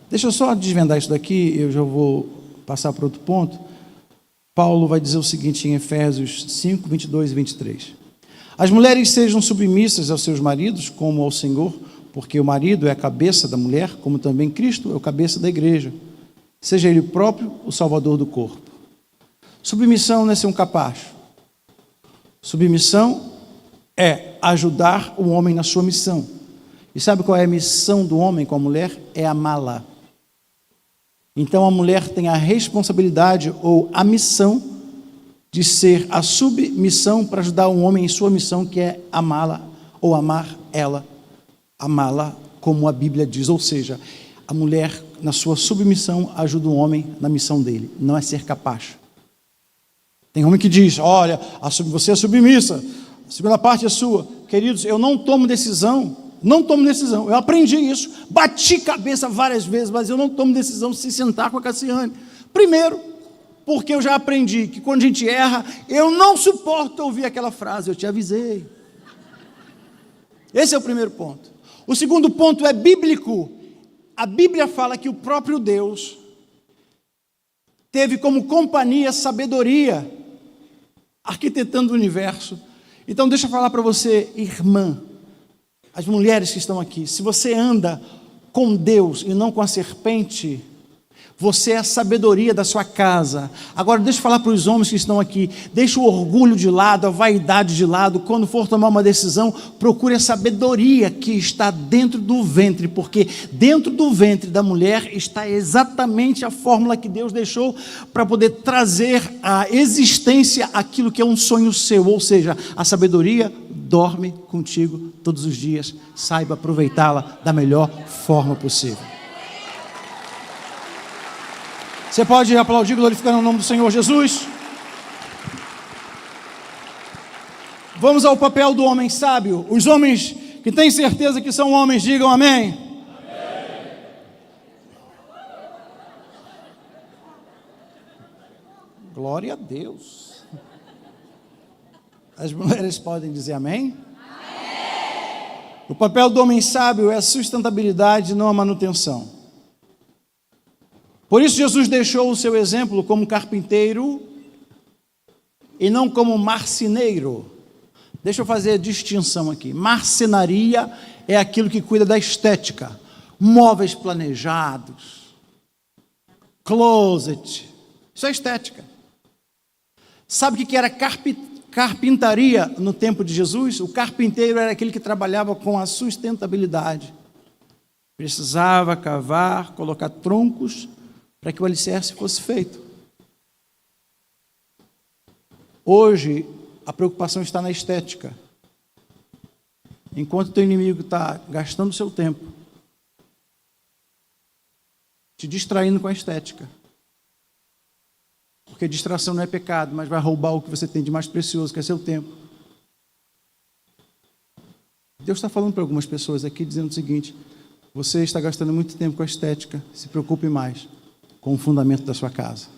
Deixa eu só desvendar isso daqui, eu já vou passar para outro ponto. Paulo vai dizer o seguinte em Efésios 5, 22 e 23. As mulheres sejam submissas aos seus maridos como ao Senhor, porque o marido é a cabeça da mulher, como também Cristo é o cabeça da igreja. Seja ele próprio o salvador do corpo. Submissão não é ser um capacho. Submissão é ajudar o homem na sua missão. E sabe qual é a missão do homem com a mulher? É amá-la. Então a mulher tem a responsabilidade ou a missão de ser a submissão para ajudar o homem em sua missão, que é amá-la ou amar ela. Amá-la como a Bíblia diz. Ou seja, a mulher na sua submissão ajuda o homem na missão dele. Não é ser capaz. Tem homem que diz, olha, você é submissa. A segunda parte é sua. Queridos, eu não tomo decisão. Eu aprendi isso. Bati cabeça várias vezes, mas eu não tomo decisão se sentar com a Cassiane. Primeiro, porque eu já aprendi que quando a gente erra, eu não suporto ouvir aquela frase, eu te avisei. Esse é o primeiro ponto. O segundo ponto é bíblico. A Bíblia fala que o próprio Deus teve como companhia sabedoria, arquitetando o universo. Então deixa eu falar para você, irmã, as mulheres que estão aqui, se você anda com Deus e não com a serpente, você é a sabedoria da sua casa. Agora deixa eu falar para os homens que estão aqui, deixa o orgulho de lado, a vaidade de lado, quando for tomar uma decisão, procure a sabedoria que está dentro do ventre, porque dentro do ventre da mulher está exatamente a fórmula que Deus deixou para poder trazer à existência aquilo que é um sonho seu, ou seja, a sabedoria dorme contigo todos os dias, saiba aproveitá-la da melhor forma possível. Você pode aplaudir glorificando o nome do Senhor Jesus? Vamos ao papel do homem sábio. Os homens que têm certeza que são homens, digam amém. Amém. Glória a Deus. As mulheres podem dizer amém? Amém. O papel do homem sábio é a sustentabilidade, não a manutenção. Por isso Jesus deixou o seu exemplo como carpinteiro e não como marceneiro. Deixa eu fazer a distinção aqui. Marcenaria é aquilo que cuida da estética. Móveis planejados, closet, isso é estética. Sabe o que era carpintaria no tempo de Jesus? O carpinteiro era aquele que trabalhava com a sustentabilidade. Precisava cavar, colocar troncos para que o alicerce fosse feito. Hoje, a preocupação está na estética. Enquanto o teu inimigo está gastando o seu tempo, te distraindo com a estética. Porque distração não é pecado, mas vai roubar o que você tem de mais precioso, que é seu tempo. Deus está falando para algumas pessoas aqui, dizendo o seguinte: você está gastando muito tempo com a estética, se preocupe mais com o fundamento da sua casa.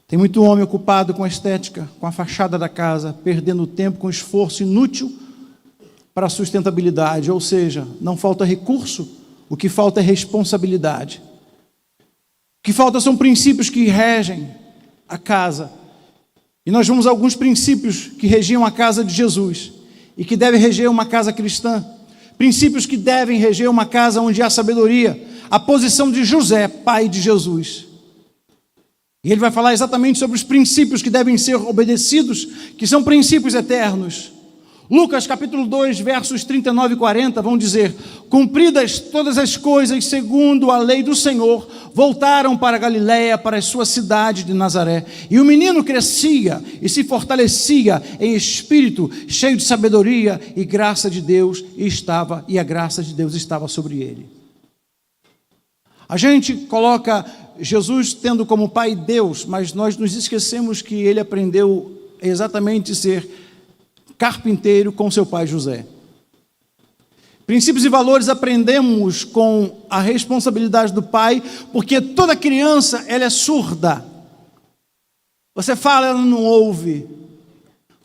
Tem muito homem ocupado com a estética, com a fachada da casa, perdendo tempo com esforço inútil para a sustentabilidade, ou seja, não falta recurso, o que falta é responsabilidade. O que falta são princípios que regem a casa. E nós vemos alguns princípios que regiam a casa de Jesus e que devem reger uma casa cristã. Princípios que devem reger uma casa onde há sabedoria. A posição de José, pai de Jesus. E ele vai falar exatamente sobre os princípios que devem ser obedecidos, que são princípios eternos. Lucas capítulo 2, versos 39 e 40 vão dizer: cumpridas todas as coisas segundo a lei do Senhor, voltaram para Galiléia, para a sua cidade de Nazaré. E o menino crescia e se fortalecia em espírito, cheio de sabedoria, e graça de Deus estava, e a graça de Deus estava sobre ele. A gente coloca Jesus tendo como pai Deus, mas nós nos esquecemos que ele aprendeu exatamente ser carpinteiro com seu pai José. Princípios e valores aprendemos com a responsabilidade do pai, porque toda criança, ela é surda. Você fala, ela não ouve.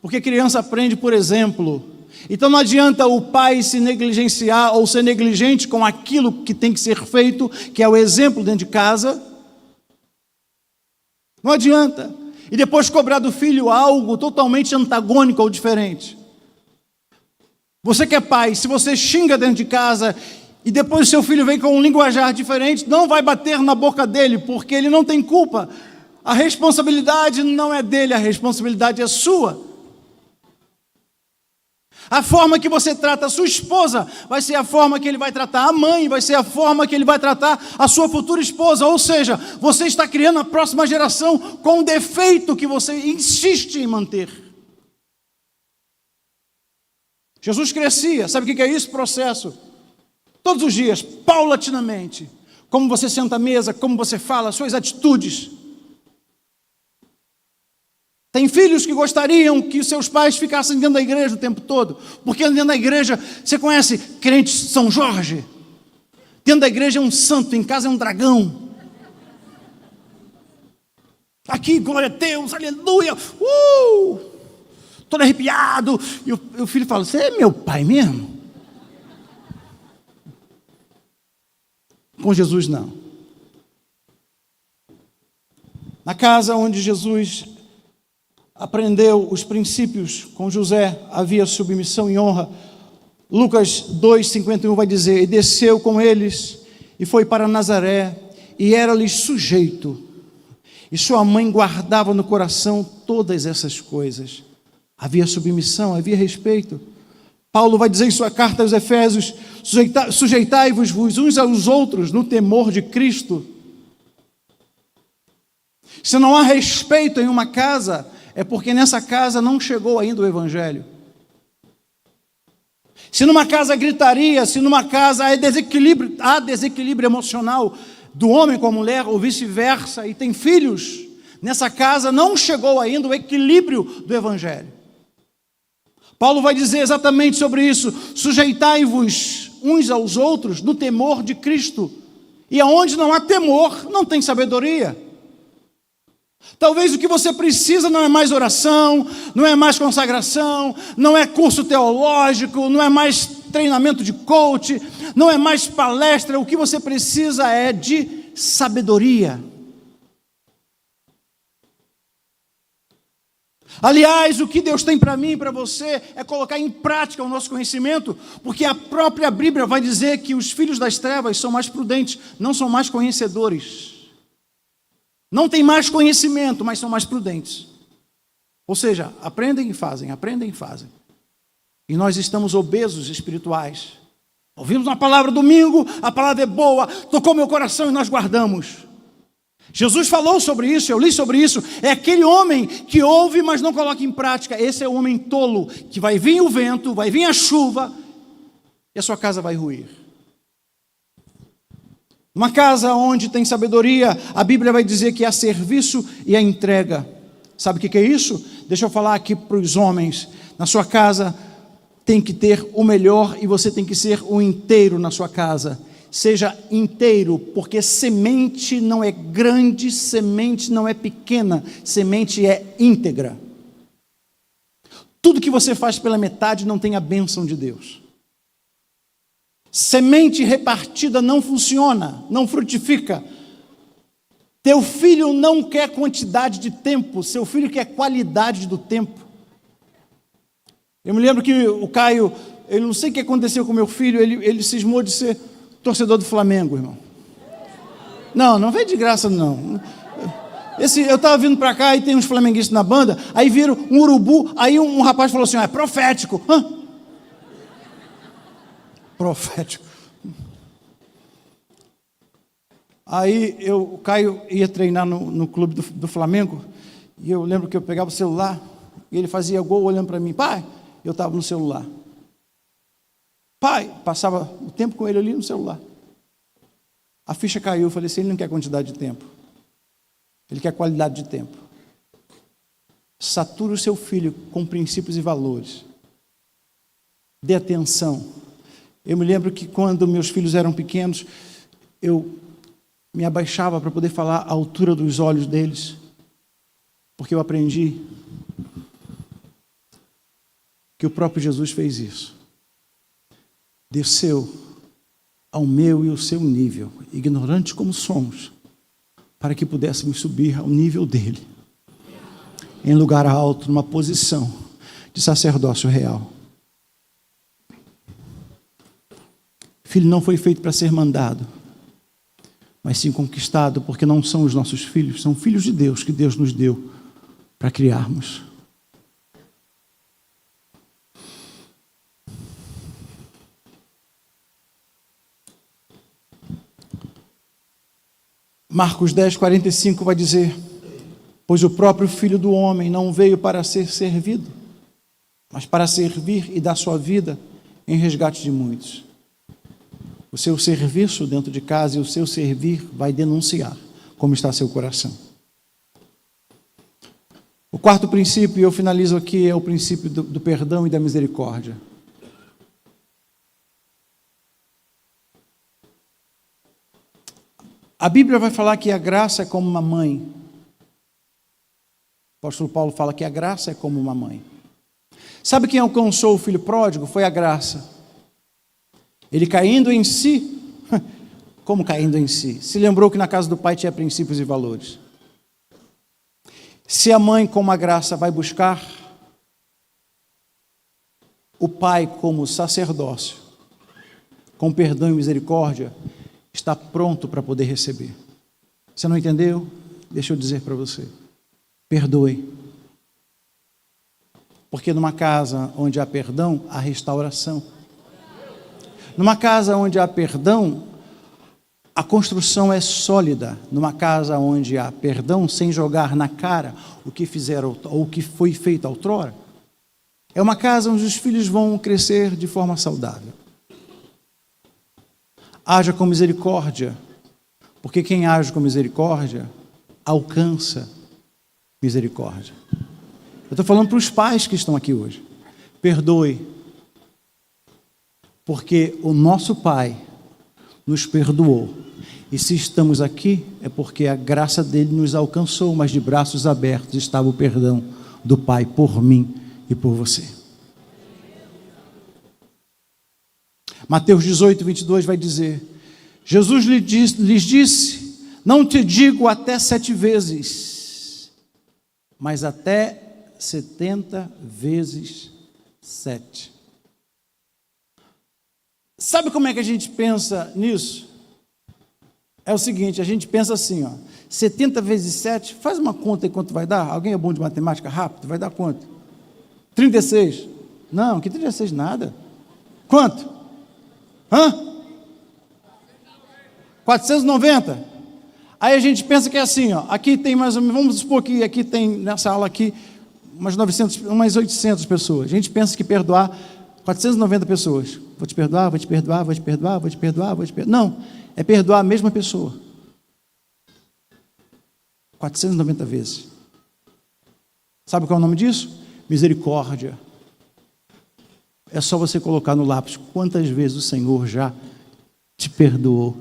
Porque criança aprende por exemplo. Então não adianta o pai se negligenciar ou ser negligente com aquilo que tem que ser feito, que é o exemplo dentro de casa. Não adianta. E depois cobrar do filho algo totalmente antagônico ou diferente. Você que é pai, se você xinga dentro de casa e depois seu filho vem com um linguajar diferente, não vai bater na boca dele, porque ele não tem culpa. A responsabilidade não é dele, a responsabilidade é sua. A forma que você trata a sua esposa vai ser a forma que ele vai tratar a mãe, vai ser a forma que ele vai tratar a sua futura esposa. Ou seja, você está criando a próxima geração com um defeito que você insiste em manter. Jesus crescia, sabe o que é isso? Processo. Todos os dias, paulatinamente. Como você senta à mesa, como você fala, suas atitudes. Tem filhos que gostariam que seus pais ficassem dentro da igreja o tempo todo, porque dentro da igreja, você conhece crente São Jorge? Dentro da igreja é um santo, em casa é um dragão. Aqui, glória a Deus, aleluia, todo arrepiado. E o filho fala: você é meu pai mesmo? Com Jesus não. Na casa onde Jesus aprendeu os princípios com José, havia submissão e honra. Lucas 2:51 vai dizer: e desceu com eles e foi para Nazaré e era-lhes sujeito, e sua mãe guardava no coração todas essas coisas. Havia submissão, havia respeito. Paulo vai dizer em sua carta aos Efésios: sujeitai-vos uns aos outros no temor de Cristo. Se não há respeito em uma casa, é porque nessa casa não chegou ainda o Evangelho. Se numa casa há gritaria, se numa casa há desequilíbrio emocional, do homem com a mulher, ou vice-versa, e tem filhos, nessa casa não chegou ainda o equilíbrio do Evangelho. Paulo vai dizer exatamente sobre isso: sujeitai-vos uns aos outros no temor de Cristo. E aonde não há temor, não tem sabedoria. Talvez o que você precisa não é mais oração, não é mais consagração, não é curso teológico, não é mais treinamento de coach, não é mais palestra. O que você precisa é de sabedoria. Aliás, o que Deus tem para mim e para você é colocar em prática o nosso conhecimento, porque a própria Bíblia vai dizer que os filhos das trevas são mais prudentes, não são mais conhecedores. Não tem mais conhecimento, mas são mais prudentes. Ou seja, aprendem e fazem, aprendem e fazem. E nós estamos obesos espirituais. Ouvimos uma palavra domingo, a palavra é boa, tocou meu coração e nós guardamos. Jesus falou sobre isso, eu li sobre isso. É aquele homem que ouve, mas não coloca em prática. Esse é o homem tolo, que vai vir o vento, vai vir a chuva, e a sua casa vai ruir. Uma casa onde tem sabedoria, a Bíblia vai dizer que há serviço e a entrega. Sabe o que é isso? Deixa eu falar aqui para os homens. Na sua casa tem que ter o melhor e você tem que ser o inteiro na sua casa. Seja inteiro, porque semente não é grande, semente não é pequena, semente é íntegra. Tudo que você faz pela metade não tem a bênção de Deus. Semente repartida não funciona, não frutifica. Teu filho não quer quantidade de tempo, seu filho quer qualidade do tempo. Eu me lembro que o Caio, eu não sei o que aconteceu com meu filho, ele cismou de ser torcedor do Flamengo, irmão. Não vem de graça, não. Eu estava vindo para cá e tem uns flamenguistas na banda, aí viram um urubu, aí um rapaz falou assim: é profético. Hã? Profético. Aí o Caio ia treinar no clube do Flamengo, e eu lembro que eu pegava o celular, e ele fazia gol olhando para mim. Pai, eu estava no celular. Pai, passava o tempo com ele ali no celular. A ficha caiu, eu falei assim: ele não quer quantidade de tempo, ele quer qualidade de tempo. Sature o seu filho com princípios e valores. Dê atenção. Eu me lembro que quando meus filhos eram pequenos, eu me abaixava para poder falar à altura dos olhos deles, porque eu aprendi que o próprio Jesus fez isso. Desceu ao meu e ao seu nível, ignorantes como somos, para que pudéssemos subir ao nível dele, em lugar alto, numa posição de sacerdócio real. Filho não foi feito para ser mandado, mas sim conquistado, porque não são os nossos filhos, são filhos de Deus, que Deus nos deu para criarmos. Marcos 10, 45 vai dizer: pois o próprio Filho do Homem não veio para ser servido, mas para servir e dar sua vida em resgate de muitos. O seu serviço dentro de casa e o seu servir vai denunciar como está seu coração. O quarto princípio, e eu finalizo aqui, é o princípio do perdão e da misericórdia. A Bíblia vai falar que a graça é como uma mãe. O apóstolo Paulo fala que a graça é como uma mãe. Sabe quem alcançou o filho pródigo? Foi a graça. Ele caindo em si, como caindo em si? Se lembrou que na casa do pai tinha princípios e valores. Se a mãe, como a graça, vai buscar, o pai, como sacerdócio, com perdão e misericórdia, está pronto para poder receber. Você não entendeu? Deixa eu dizer para você. Perdoe. Porque numa casa onde há perdão, há restauração. Numa casa onde há perdão, a construção é sólida. Numa casa onde há perdão, sem jogar na cara o que fizeram ou o que foi feito outrora, é uma casa onde os filhos vão crescer de forma saudável. Haja com misericórdia, Porque quem age com misericórdia, alcança misericórdia. Eu estou falando para os pais que estão aqui hoje. Perdoe. Porque o nosso Pai nos perdoou. E se estamos aqui, é porque a graça dele nos alcançou, mas de braços abertos estava o perdão do Pai por mim e por você. Mateus 18, 22 vai dizer: Jesus lhes disse: não te digo até 7 vezes, mas até 70 vezes 7. Sabe como é que a gente pensa nisso? É o seguinte, a gente pensa assim, 70 vezes 7, faz uma conta aí quanto vai dar. Alguém é bom de matemática rápido? Vai dar quanto? 36? Não, que 36 nada. Quanto? 490? Aí a gente pensa que é assim, aqui tem mais ou menos, vamos supor que aqui tem, nessa aula aqui, umas 800 pessoas. A gente pensa que perdoar 490 pessoas. Vou te perdoar, vou te perdoar, vou te perdoar, vou te perdoar, vou te perdoar. Não, é perdoar a mesma pessoa. 490 vezes. Sabe qual é o nome disso? Misericórdia. É só você colocar no lápis quantas vezes o Senhor já te perdoou.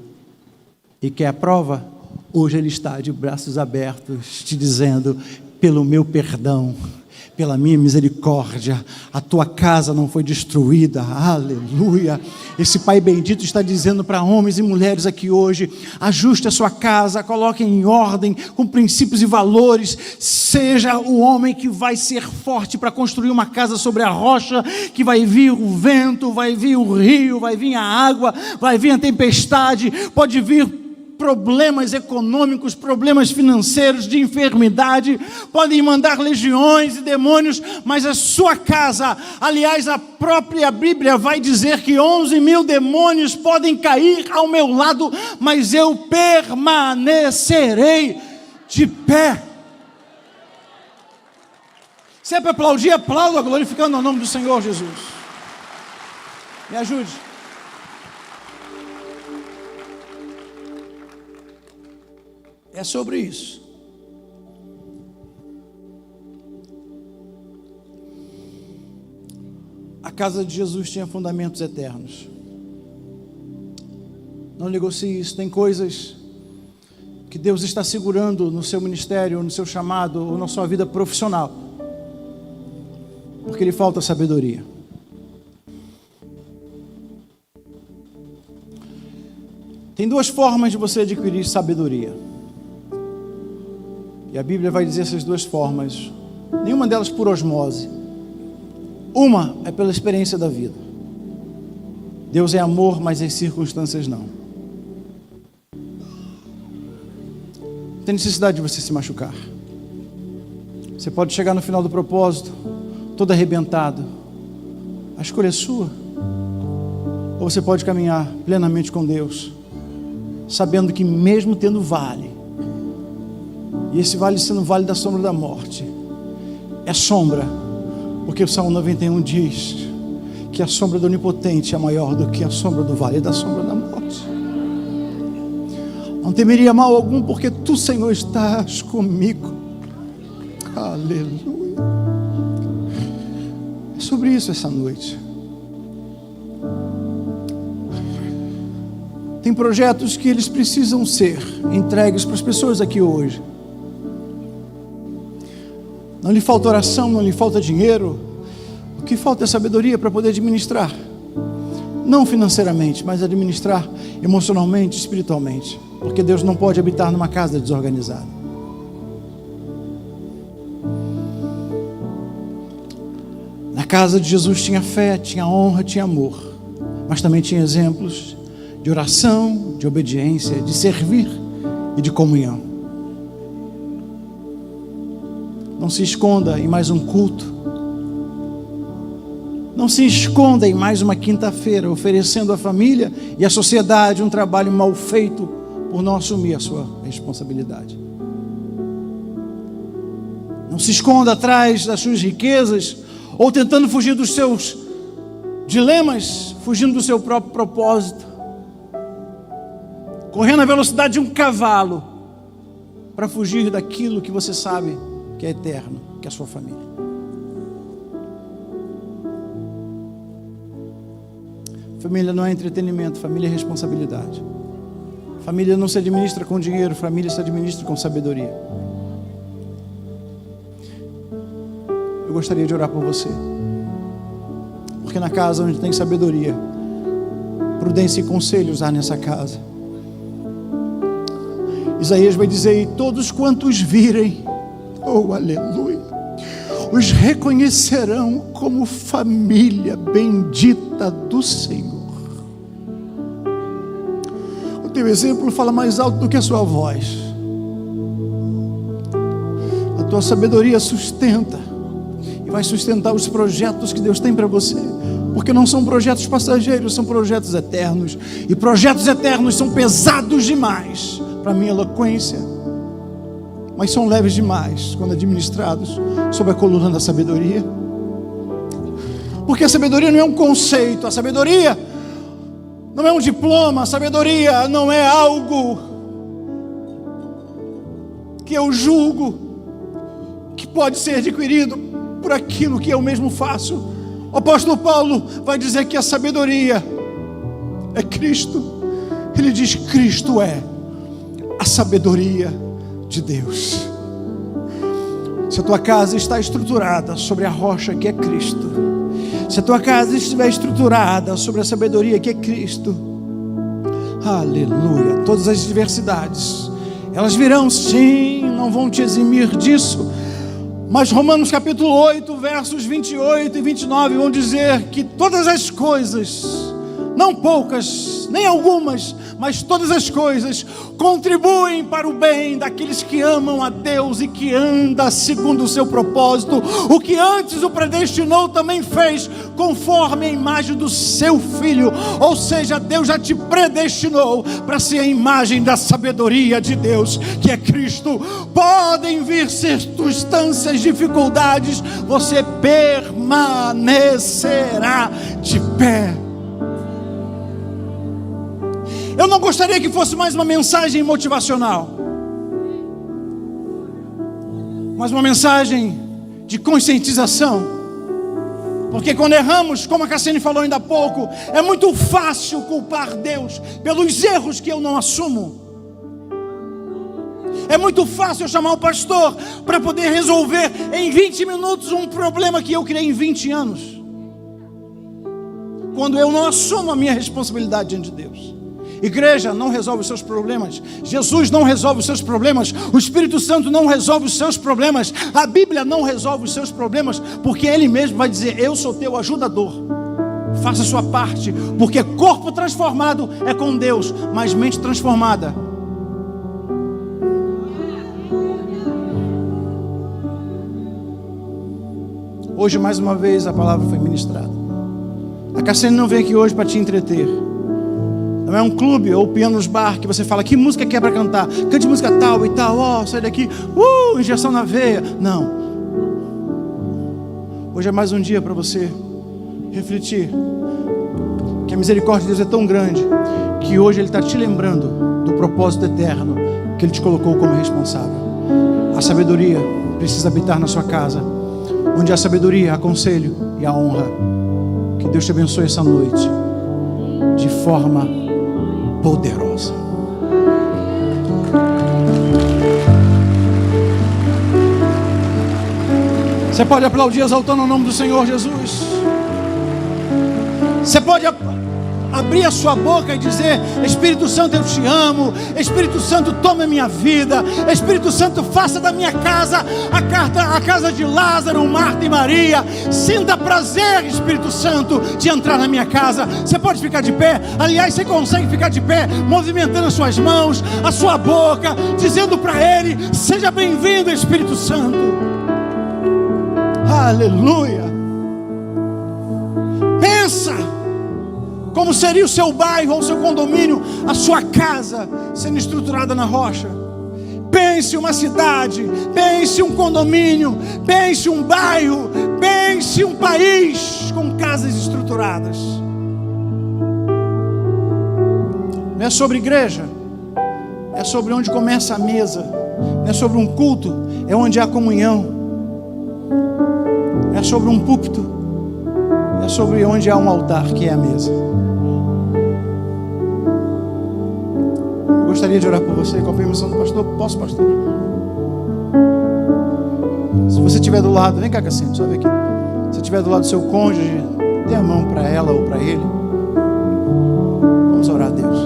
E quer a prova? Hoje Ele está de braços abertos, te dizendo: pelo meu perdão, pela minha misericórdia, a tua casa não foi destruída. Aleluia. Esse Pai bendito está dizendo para homens e mulheres aqui hoje: ajuste a sua casa, coloque em ordem, com princípios e valores. Seja o homem que vai ser forte para construir uma casa sobre a rocha, que vai vir o vento, vai vir o rio, vai vir a água, vai vir a tempestade, pode vir problemas econômicos, problemas financeiros, de enfermidade, podem mandar legiões e demônios, mas a sua casa, aliás, a própria Bíblia vai dizer que 11.000 demônios podem cair ao meu lado, mas eu permanecerei de pé. Se é para aplaudir, aplauda, glorificando o nome do Senhor Jesus. Me ajude. É sobre isso. A casa de Jesus tinha fundamentos eternos. Não negocie isso. Tem coisas que Deus está segurando no seu ministério, no seu chamado, ou na sua vida profissional, porque lhe falta sabedoria. Tem 2 formas de você adquirir sabedoria. E a Bíblia vai dizer essas 2 formas. Nenhuma delas por osmose. Uma é pela experiência da vida. Deus é amor, mas as circunstâncias não. Não tem necessidade de você se machucar. Você pode chegar no final do propósito todo arrebentado. A escolha é sua. Ou você pode caminhar plenamente com Deus, sabendo que mesmo tendo vale, e esse vale sendo o vale da sombra da morte, é sombra, porque o Salmo 91 diz que a sombra do Onipotente é maior do que a sombra do vale da sombra da morte. Não temeria mal algum, porque tu, Senhor, estás comigo. Aleluia. É sobre isso essa noite. Tem projetos que eles precisam ser entregues para as pessoas aqui hoje. Não lhe falta oração, não lhe falta dinheiro. O que falta é sabedoria para poder administrar. Não financeiramente, mas administrar emocionalmente, espiritualmente. Porque Deus não pode habitar numa casa desorganizada. Na casa de Jesus tinha fé, tinha honra, tinha amor. Mas também tinha exemplos de oração, de obediência, de servir e de comunhão. Não se esconda em mais um culto. Não se esconda em mais uma quinta-feira, oferecendo à família e à sociedade um trabalho mal feito por não assumir a sua responsabilidade. Não se esconda atrás das suas riquezas ou tentando fugir dos seus dilemas, fugindo do seu próprio propósito. correndo à velocidade de um cavalo, para fugir daquilo que você sabe que é eterno, que é a sua família. Família não é entretenimento, família é responsabilidade. Família não se administra com dinheiro, família se administra com sabedoria. Eu gostaria de orar por você, porque na casa onde tem sabedoria, prudência e conselhos há nessa casa. Isaías vai dizer: e todos quantos virem, oh aleluia, os reconhecerão como família bendita do Senhor. O teu exemplo fala mais alto do que a sua voz. A tua sabedoria sustenta e vai sustentar os projetos que Deus tem para você, porque não são projetos passageiros, são projetos eternos, e projetos eternos são pesados demais para a minha eloquência, mas são leves demais quando administrados sob a coluna da sabedoria. Porque a sabedoria não é um conceito, a sabedoria não é um diploma, a sabedoria não é algo que eu julgo que pode ser adquirido por aquilo que eu mesmo faço. O apóstolo Paulo vai dizer que a sabedoria é Cristo. Ele diz: Cristo é a sabedoria de Deus. Se a tua casa está estruturada sobre a rocha que é Cristo, se a tua casa estiver estruturada sobre a sabedoria que é Cristo, aleluia, todas as adversidades, elas virão sim, não vão te eximir disso, mas Romanos capítulo 8, versos 28 e 29 vão dizer que todas as coisas, não poucas, nem algumas, mas todas as coisas contribuem para o bem daqueles que amam a Deus e que andam segundo o seu propósito. O que antes o predestinou também fez conforme a imagem do seu Filho. Ou seja, Deus já te predestinou para ser a imagem da sabedoria de Deus, que é Cristo. Podem vir circunstâncias, dificuldades, você permanecerá de pé. Eu não gostaria que fosse mais uma mensagem motivacional, mas uma mensagem de conscientização. Porque quando erramos, como a Cassiane falou ainda há pouco, é muito fácil culpar Deus pelos erros que eu não assumo. É muito fácil eu chamar o pastor para poder resolver em 20 minutos um problema que eu criei em 20 anos, quando eu não assumo a minha responsabilidade diante de Deus. Igreja não resolve os seus problemas, Jesus não resolve os seus problemas, o Espírito Santo não resolve os seus problemas, a Bíblia não resolve os seus problemas, porque Ele mesmo vai dizer: eu sou teu ajudador, faça a sua parte, porque corpo transformado é com Deus, mas mente transformada. Hoje mais uma vez a palavra foi ministrada. A Cassiane não veio aqui hoje para te entreter. Não é um clube ou pianos bar que você fala: que música quer para cantar? Cante música tal e tal, sai daqui, injeção na veia. Não. Hoje é mais um dia para você refletir que a misericórdia de Deus é tão grande que hoje Ele está te lembrando do propósito eterno que Ele te colocou como responsável. A sabedoria precisa habitar na sua casa. Onde há sabedoria, há conselho e há honra. Que Deus te abençoe essa noite de forma poderosa. Você pode aplaudir exaltando o nome do Senhor Jesus. Você pode abrir a sua boca e dizer: Espírito Santo, eu te amo. Espírito Santo, toma a minha vida. Espírito Santo, faça da minha casa a casa de Lázaro, Marta e Maria. Sinta prazer, Espírito Santo, de entrar na minha casa. Você pode ficar de pé. Aliás, você consegue ficar de pé, movimentando as suas mãos, a sua boca, dizendo para Ele: seja bem-vindo, Espírito Santo. Aleluia. Pensa como seria o seu bairro ou o seu condomínio, a sua casa sendo estruturada na rocha. Pense uma cidade, pense um condomínio, pense um bairro, pense um país com casas estruturadas. Não é sobre igreja, é sobre onde começa a mesa, não é sobre um culto, é onde há comunhão, é sobre um púlpito, é sobre onde há um altar, que é a mesa. Eu gostaria de orar por você, com a permissão do pastor. Posso, pastor? Se você estiver do lado, vem cá, Cassino, só ver aqui. Se estiver do lado do seu cônjuge, dê a mão para ela ou para ele. Vamos orar a Deus.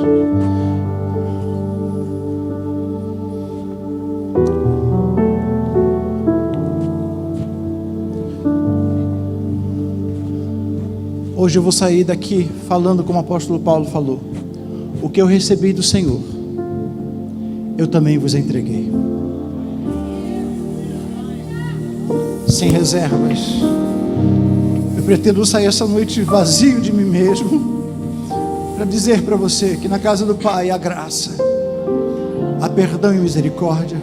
Hoje eu vou sair daqui falando como o apóstolo Paulo falou: o que eu recebi do Senhor, eu também vos entreguei. Sem reservas. Eu pretendo sair essa noite vazio de mim mesmo, para dizer para você que na casa do Pai há graça, há perdão e misericórdia.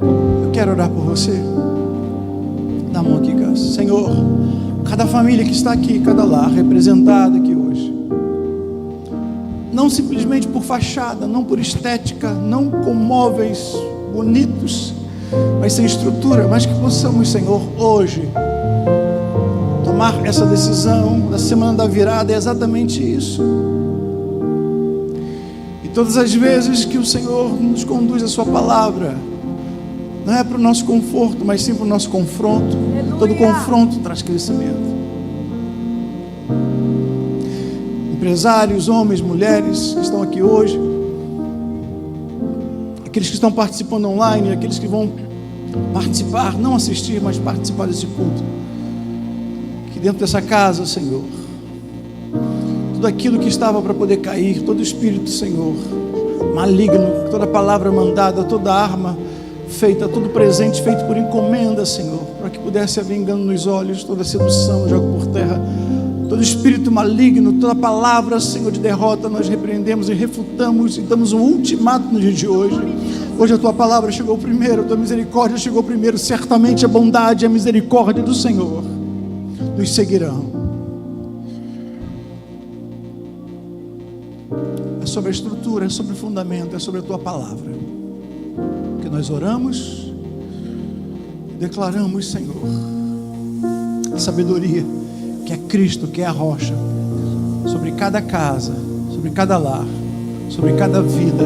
Eu quero orar por você. Dá a mão aqui, Cássio. Senhor, cada família que está aqui, cada lar representado aqui hoje, não simplesmente por fachada, não por estética, não com móveis bonitos, mas sem estrutura, mas que possamos, Senhor, hoje tomar essa decisão da semana da virada. É exatamente isso. E todas as vezes que o Senhor nos conduz a sua palavra, não é para o nosso conforto, mas sim para o nosso confronto. Aleluia. Todo confronto traz crescimento. Empresários, homens, mulheres que estão aqui hoje, aqueles que estão participando online, aqueles que vão participar, não assistir, mas participar desse culto, que dentro dessa casa, Senhor, tudo aquilo que estava para poder cair, todo espírito, Senhor, maligno, toda palavra mandada, toda arma feita, todo presente feito por encomenda, Senhor, para que pudesse haver engano nos olhos, toda sedução joga por terra, todo espírito maligno, toda palavra, Senhor, de derrota, nós repreendemos e refutamos e damos um ultimato no dia de hoje. Hoje a tua palavra chegou primeiro, a tua misericórdia chegou primeiro. Certamente a bondade e a misericórdia do Senhor nos seguirão. É sobre a estrutura, é sobre o fundamento, é sobre a tua palavra que nós oramos e declaramos, Senhor, a sabedoria que é Cristo, que é a rocha, sobre cada casa, sobre cada lar, sobre cada vida,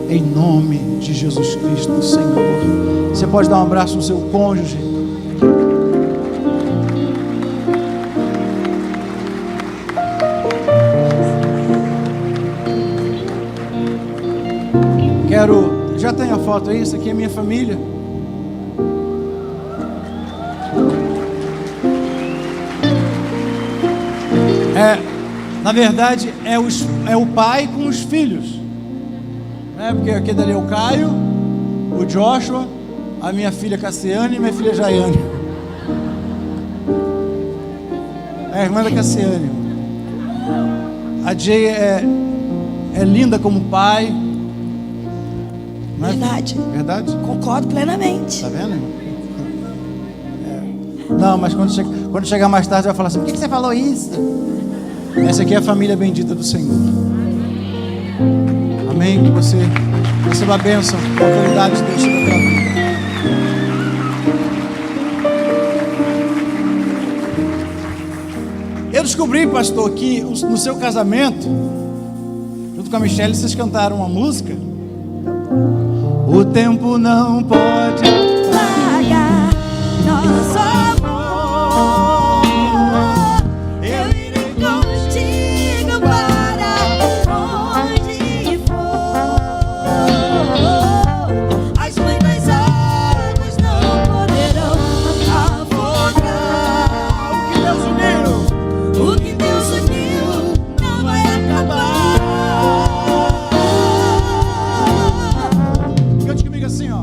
em nome de Jesus Cristo, Senhor. Você pode dar um abraço no seu cônjuge. Já tem a foto aí? Isso aqui é minha família. Na verdade, é o pai com os filhos. Porque aqui dali é o Caio, o Joshua, a minha filha Cassiane e minha filha Jaiane. É a irmã da Cassiane. A Jay é linda como pai. Não é? Verdade. Verdade? Concordo plenamente. Tá vendo? Não, mas quando chegar mais tarde vai falar assim: por que você falou isso? Essa aqui é a família bendita do Senhor. Amém? Que você receba a bênção, a autoridade de Deus sobre a tua vida. Eu descobri, pastor, que no seu casamento, junto com a Michelle, vocês cantaram uma música. O tempo não pode pagar nosso amor. Eu irei contigo para onde for. As muitas águas não poderão afogar. O que Deus uniu não vai acabar. Assim, ó.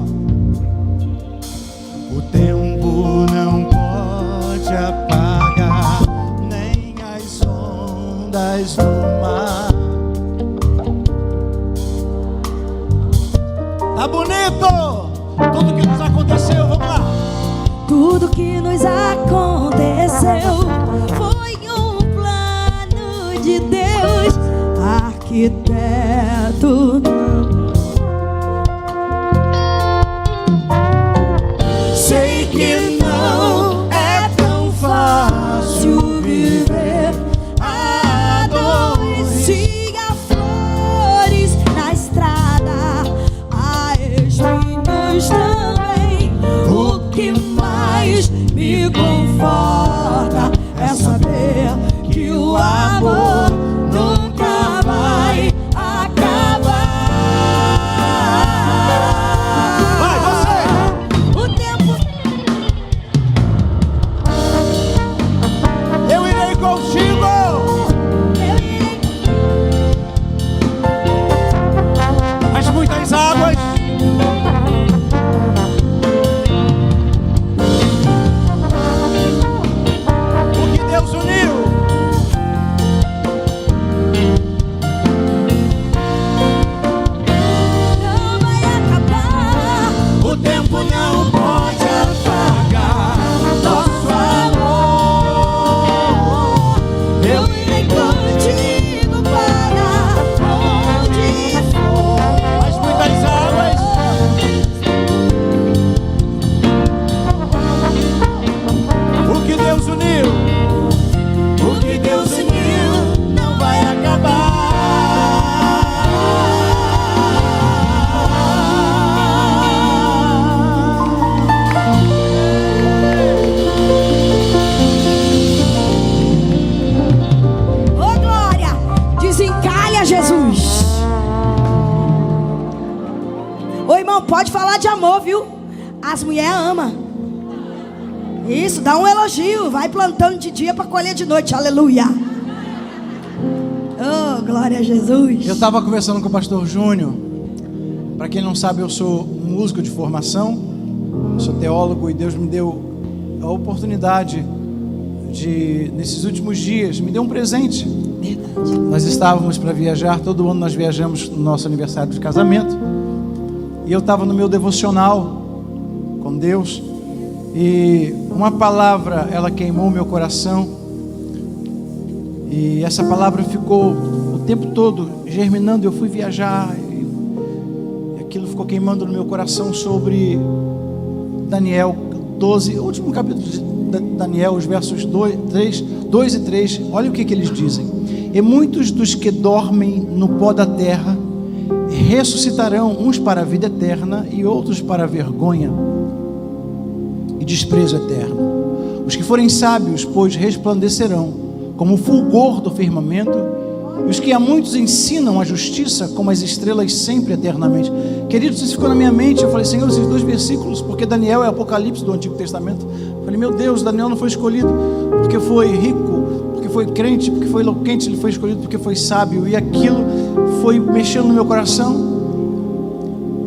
O tempo não pode apagar nem as ondas do mar. Tá bonito? Tudo que nos aconteceu, vamos lá. Tudo que nos aconteceu foi um plano de Deus. arquiteto. Sei que não é tão fácil viver. Adoecia flores na estrada, há espinhos também. O que mais me conforta é saber que o amor nunca vai acabar. Vai, você! O tempo Eu irei contigo! eu irei. As muitas águas. O que Deus uniu. Não vai acabar. O tempo não pode apagar nosso amor. Eu irei contigo para onde for. As muitas águas. O que Deus uniu. O que Deus uniu não vai Ô glória, desencalha Jesus. Ô irmão, pode falar de amor, viu? As mulheres amam. Isso, dá um elogio. Vai plantando de dia para colher de noite, aleluia. Oh, glória a Jesus. Eu estava conversando com o pastor Júnior. Para quem não sabe, eu sou músico de formação, sou teólogo, e Deus me deu a oportunidade de, nesses últimos dias, me deu um presente. Verdade. Nós estávamos para viajar, todo ano nós viajamos no nosso aniversário de casamento, e eu estava no meu devocional com Deus, e uma palavra, ela queimou meu coração, e essa palavra ficou o tempo todo germinando. Eu fui viajar e aquilo ficou queimando no meu coração, sobre Daniel 12, o último capítulo de Daniel, os versos 2 e 3. Olha o que eles dizem: e muitos dos que dormem no pó da terra ressuscitarão, uns para a vida eterna e outros para a vergonha e desprezo eterno. Os que forem sábios, pois, resplandecerão como o fulgor do firmamento, e os que a muitos ensinam a justiça como as estrelas sempre eternamente. Queridos, isso ficou na minha mente. Eu falei: Senhor, esses dois versículos, porque Daniel é Apocalipse do Antigo Testamento. Eu falei: meu Deus, Daniel não foi escolhido porque foi rico, porque foi crente, porque foi eloquente. Ele foi escolhido porque foi sábio, e aquilo foi mexendo no meu coração.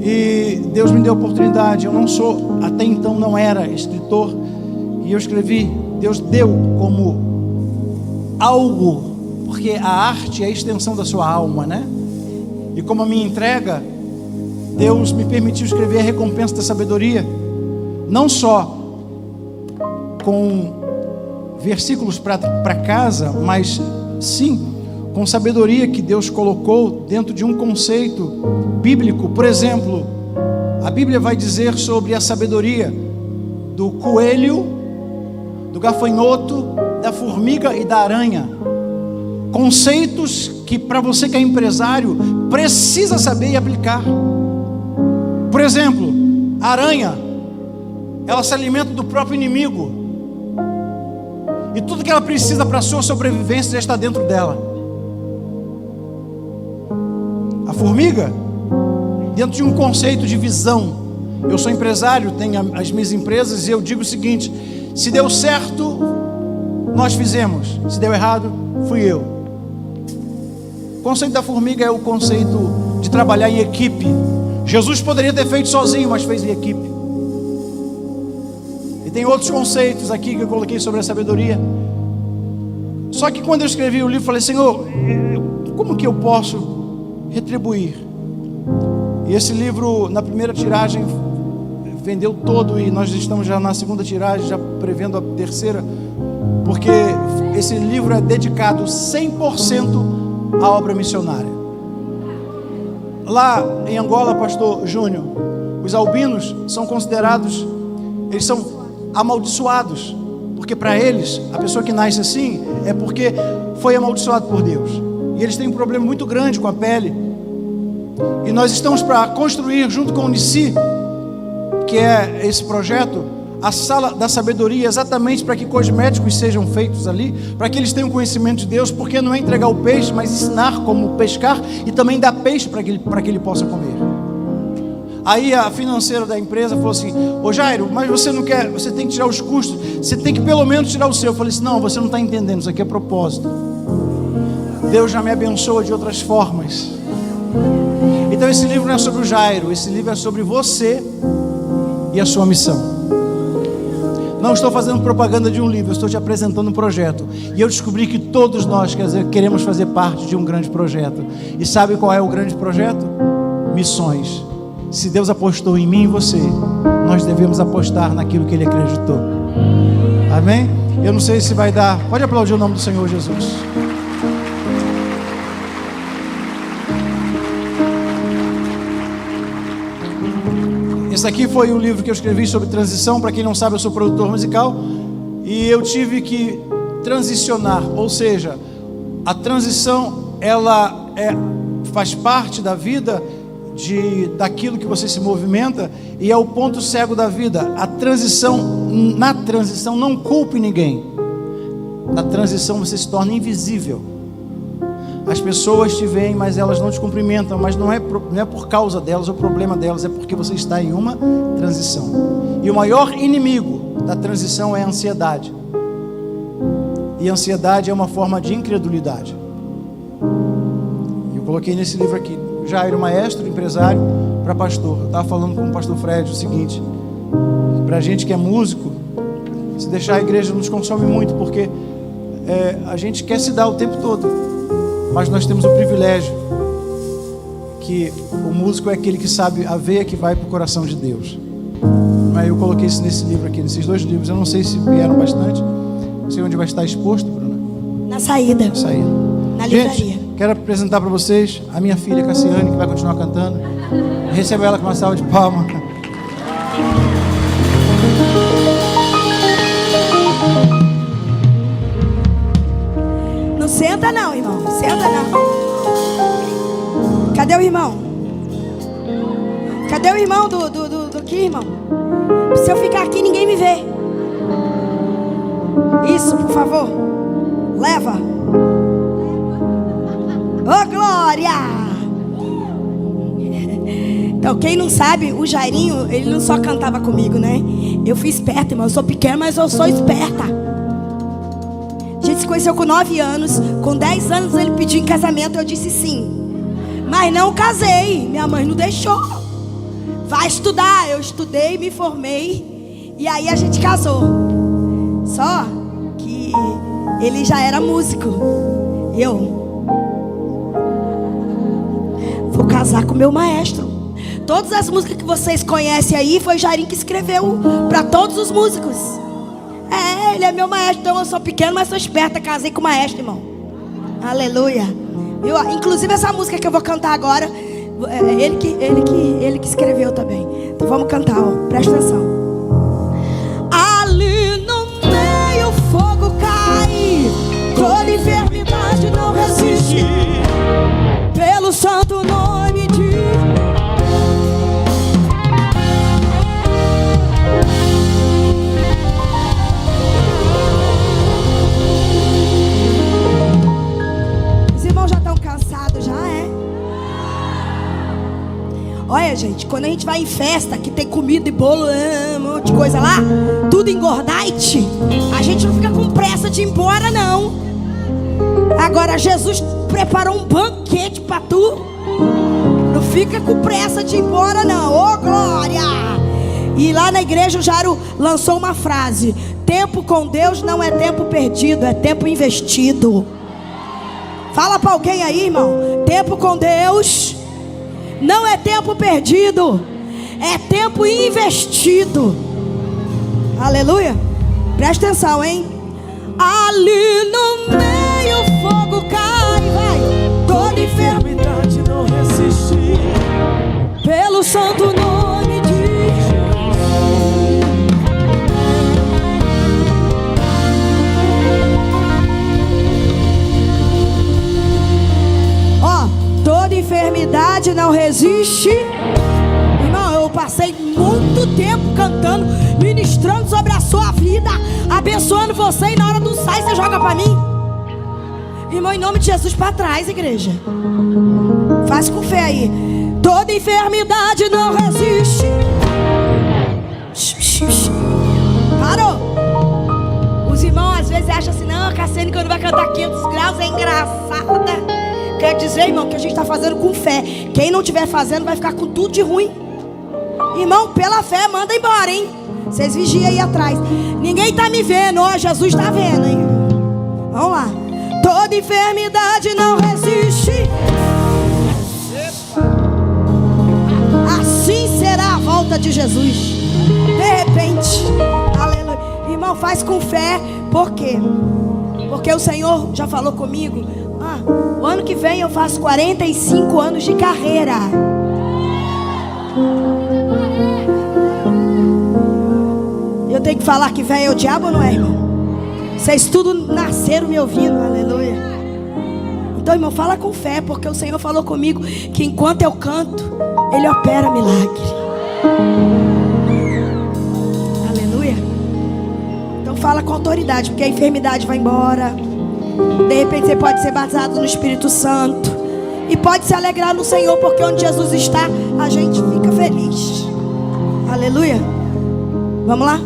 E Deus me deu a oportunidade. Eu não sou, até então não era escritor, e eu escrevi. Deus deu como algo, porque a arte é a extensão da sua alma, né? E como a minha entrega, Deus me permitiu escrever a recompensa da sabedoria, não só com versículos para casa, mas sim com sabedoria que Deus colocou dentro de um conceito bíblico. Por exemplo, a Bíblia vai dizer sobre a sabedoria do coelho, do gafanhoto, da formiga e da aranha. Conceitos que, para você que é empresário, precisa saber e aplicar. Por exemplo, a aranha, ela se alimenta do próprio inimigo, e tudo que ela precisa para a sua sobrevivência já está dentro dela. A formiga, dentro de um conceito de visão. Eu sou empresário, tenho as minhas empresas, e eu digo o seguinte: se deu certo, nós fizemos; se deu errado, fui eu. O conceito da formiga é o conceito de trabalhar em equipe. Jesus poderia ter feito sozinho, mas fez em equipe. E tem outros conceitos aqui que eu coloquei sobre a sabedoria. Só que quando eu escrevi o livro, eu falei: Senhor, como que eu posso retribuir? E esse livro, na primeira tiragem, vendeu todo, e nós estamos já na segunda tiragem, já prevendo a terceira, porque esse livro é dedicado 100% à obra missionária. lá em Angola, pastor Júnior, os albinos são considerados, eles são amaldiçoados, porque para eles, a pessoa que nasce assim é porque foi amaldiçoado por Deus. E eles têm um problema muito grande com a pele. E nós estamos para construir, junto com o Unici, que é esse projeto, a sala da sabedoria, exatamente para que cosméticos sejam feitos ali, para que eles tenham conhecimento de Deus, porque não é entregar o peixe, mas ensinar como pescar e também dar peixe para que ele possa comer. Aí a financeira da empresa falou assim: ô Jairo, mas você não quer, você tem que tirar os custos, você tem que pelo menos tirar o seu. Eu falei assim: não, você não está entendendo, isso aqui é propósito. Deus já me abençoa de outras formas. Então esse livro não é sobre o Jairo, esse livro é sobre você e a sua missão. Não estou fazendo propaganda de um livro, eu estou te apresentando um projeto. E eu descobri que todos nós, queremos fazer parte de um grande projeto. E sabe qual é o grande projeto? Missões. Se Deus apostou em mim e você, nós devemos apostar naquilo que Ele acreditou. Amém? Eu não sei se vai dar. Pode aplaudir o nome do Senhor Jesus. Esse aqui foi o livro que eu escrevi sobre transição. Para quem não sabe, eu sou produtor musical e eu tive que transicionar, ou seja, a transição ela faz parte da vida daquilo que você se movimenta e é o ponto cego da vida. Na transição não culpe ninguém. Na transição você se torna invisível. As pessoas te veem, mas elas não te cumprimentam, mas não é por causa delas, o problema delas é porque você está em uma transição. E o maior inimigo da transição é a ansiedade. E a ansiedade é uma forma de incredulidade. Eu coloquei nesse livro aqui, Jairo, maestro, empresário, para pastor. Eu estava falando com o pastor Fred o seguinte: para a gente que é músico, se deixar a igreja nos consome muito, porque a gente quer se dar o tempo todo. Mas nós temos o privilégio que o músico é aquele que sabe a veia que vai para o coração de Deus. Aí eu coloquei isso nesse livro aqui, nesses dois livros. Eu não sei se vieram bastante. Não sei onde vai estar exposto, Bruna. Na saída. Na saída. Na livraria. Gente, quero apresentar para vocês a minha filha Cassiane, que vai continuar cantando. Receba ela com uma salva de palmas. Não senta não, irmão. Senta não. Cadê o irmão? Cadê o irmão do que, irmão? Se eu ficar aqui, ninguém me vê. Isso, por favor. Leva. Ô, glória! Então, quem não sabe, o Jairinho, ele não só cantava comigo, né? Eu fui esperta, irmão. Eu sou pequena, mas eu sou esperta. A gente se conheceu com 9 anos. Com 10 anos ele pediu em casamento. Eu disse sim. Mas não casei. Minha mãe não deixou. Vai estudar. Eu estudei, me formei. E aí a gente casou. Só que ele já era músico. Eu vou casar com meu maestro. Todas as músicas que vocês conhecem aí foi o Jairinho que escreveu para todos os músicos. Ele é meu maestro, então eu sou pequeno, mas sou esperta. Casei com o maestro, irmão. Aleluia. Inclusive essa música que eu vou cantar agora, ele que escreveu também. Então vamos cantar, ó. Presta atenção. Ali no meio o fogo cai, toda enfermidade não resiste. Pelo santo nome de Olha, gente, quando a gente vai em festa, que tem comida e bolo, um monte de coisa lá, tudo engordite, a gente não fica com pressa de ir embora, não. Agora, Jesus preparou um banquete para tu. Não fica com pressa de ir embora, não. Ô, glória! E lá na igreja o Jairo lançou uma frase: tempo com Deus não é tempo perdido, é tempo investido. Fala para alguém aí, irmão. Tempo com Deus não é tempo perdido, é tempo investido. Aleluia. Presta atenção, hein? Ali no meio o fogo cai, vai. Toda enfermidade não resiste. pelo santo nome de Jesus. Ó, toda enfermidade não resiste. Irmão, eu passei muito tempo cantando, ministrando sobre a sua vida, abençoando você, e na hora do sai você joga pra mim. Irmão, em nome de Jesus, pra trás, igreja. Faz com fé aí. Toda enfermidade não resiste. Parou. Os irmãos às vezes acham assim: não, a Cassiane, quando vai cantar 500 graus é engraçada. Quer dizer, irmão, que a gente está fazendo com fé. Quem não estiver fazendo vai ficar com tudo de ruim. Irmão, pela fé, manda embora, hein? Vocês vigiem aí atrás. Ninguém está me vendo, ó, Jesus está vendo, hein? Vamos lá. Toda enfermidade não resiste. Assim será a volta de Jesus. De repente. Aleluia. Irmão, faz com fé. Por quê? Porque o Senhor já falou comigo. O ano que vem eu faço 45 anos de carreira. Eu tenho que falar que velho é o diabo ou não é, irmão? Vocês tudo nasceram me ouvindo, aleluia. Então, irmão, fala com fé, porque o Senhor falou comigo que enquanto eu canto, Ele opera milagre. Aleluia. Então fala com autoridade, porque a enfermidade vai embora. De repente você pode ser batizado no Espírito Santo e pode se alegrar no Senhor, porque onde Jesus está, a gente fica feliz. Aleluia. Vamos lá?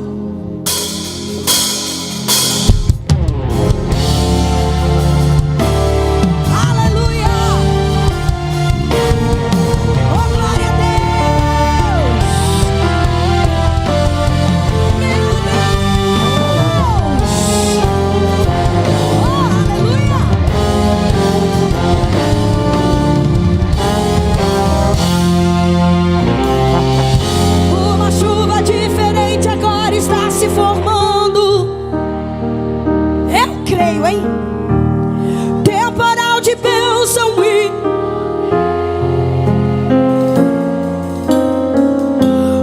Temporal de bênção e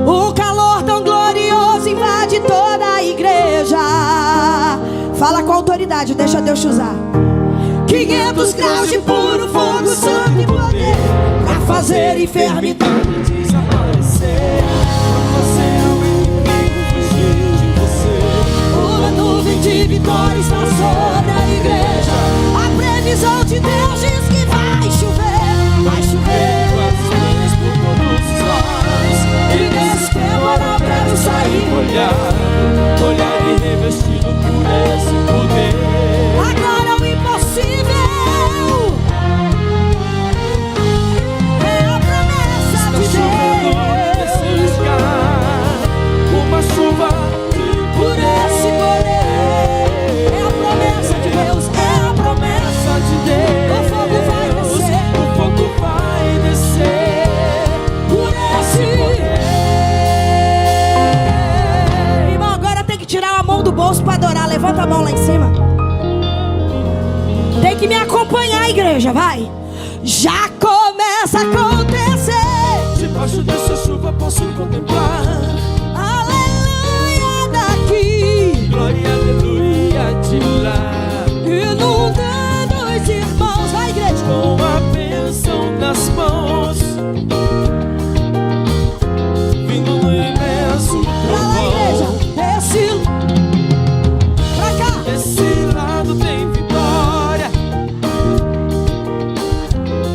um calor tão glorioso invade toda a igreja. Fala com autoridade, deixa Deus te usar. 500 graus de puro fogo, santo e poder, pra fazer enfermidade desaparecer. Você é o inimigo, fugir de você. Uma nuvem de vitória está sobre a igreja. A previsão de Deus diz que vai chover. Vai chover as nuvens por todos os lados. E nesse temporal quero sair olhar e revestido por esse poder. Agora o impossível é a promessa de Deus. Nesse lugar, uma chuva por esse poder. É a promessa de Deus, é a promessa de Deus. O fogo vai descer, o fogo vai descer por esse poder. Irmão, agora tem que tirar a mão do bolso para adorar. Levanta a mão lá em cima. Tem que me acompanhar, igreja, vai. Já começa a acontecer. Debaixo dessa chuva posso contemplar. Aleluia daqui, glória, aleluia de lá. Inundando os irmãos, vai, igreja, com a bênção nas mãos. Vindo no imenso trovão. Igreja, desce pra cá. Desse lado tem vitória,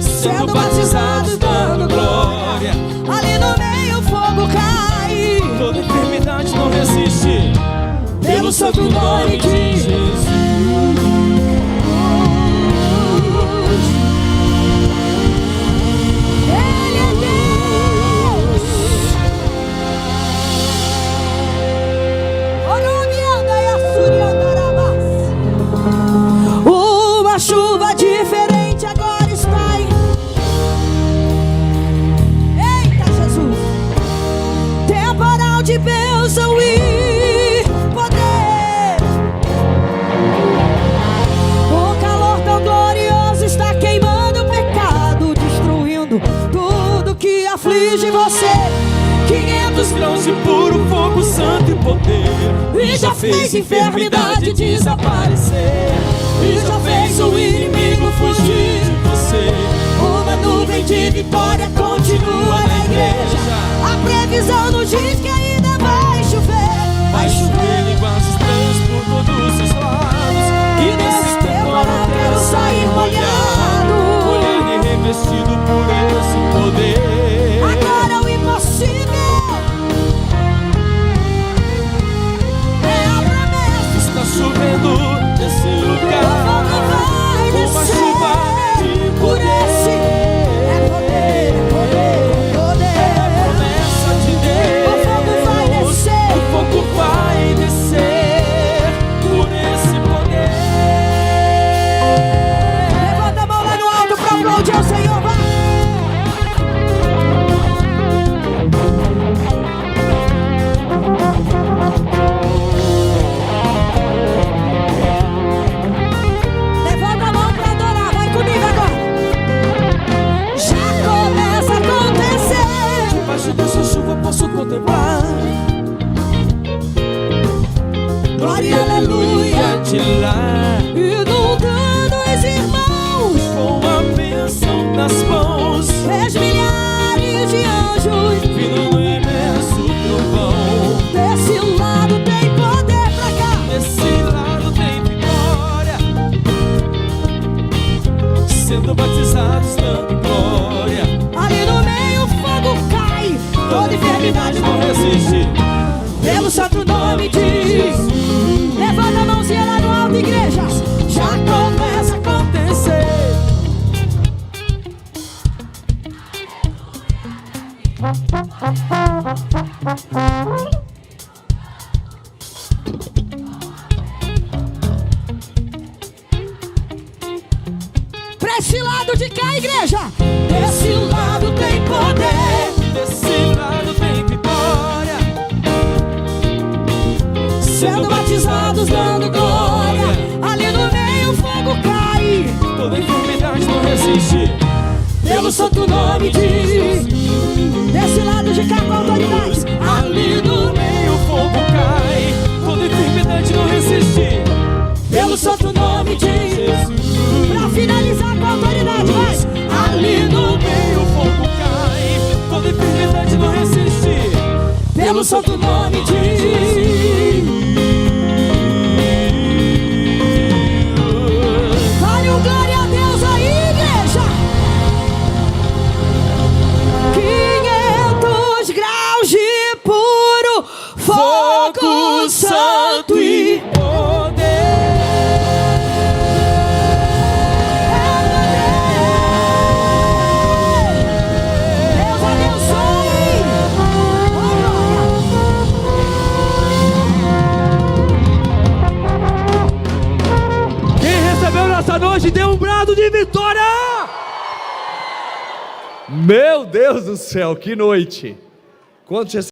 sendo batizados dando glória. Ali no meio o fogo cai. Toda enfermidade não resiste, pelo santo nome de Jesus. Ele é Deus. Oromianda e Assuriandarabás. Uma chuva diferente agora está aí. Eita, Jesus. Temporal de bênção e poder. O calor tão glorioso está queimando o pecado, destruindo tudo que aflige. milhares de você. 500 grãos de puro fogo santo e poder. E já fez enfermidade desaparecer. E já fez o inimigo fugir de você. Uma nuvem de vitória continua na igreja. A previsão nos diz que ainda vai chover. Vai chover línguas estranhas por todos os lados. E nesse temporal quero sair molhado, Molhado e revestido por esse poder. agora o impossível é a promessa. Está chovendo nesse O lugar. fogo vai Uma descer. chuva de Por poder. esse é poder, poder, poder. Promessa de Deus. O fogo vai descer. O fogo vai descer por esse poder. Levanta a mão lá no alto pra aplaudir ao Senhor, vai. Levanta a mão pra adorar, vai comigo agora. Já começa a acontecer. Debaixo dessa chuva posso contemplar. Glória e aleluia. De lá, Inundando os irmãos. com a bênção nas mãos, Vejo milhares de anjos. vindo no imenso trovão. Desse lado tem poder pra cá. Desse lado tem vitória, sendo batizados dando glória. Ali no meio o fogo cai. Toda enfermidade Não resiste. pelo santo nome de Jesus. Levanta a mãozinha lá no alto, igreja. Já começa a acontecer. Pra esse lado de cá, igreja. Desse lado tem poder. Desse lado tem vitória, Sendo batizados dando glória. Ali no meio o fogo cai. toda enfermidade não resiste. Pelo santo nome de Jesus. Desse lado de cá com autoridade. Ali no meio o fogo cai, toda enfermidade não resiste. Pelo santo nome de Jesus. Pra finalizar com autoridade, vai. Ali no meio o fogo cai, toda enfermidade não resiste. Pelo santo nome de Jesus. Vale um glória a Deus aí, igreja. 500 graus de puro fogo santo e poder. Deus abençoe. Quem recebeu nessa noite deu um brado de vitória! Meu Deus do céu, que noite! Quantos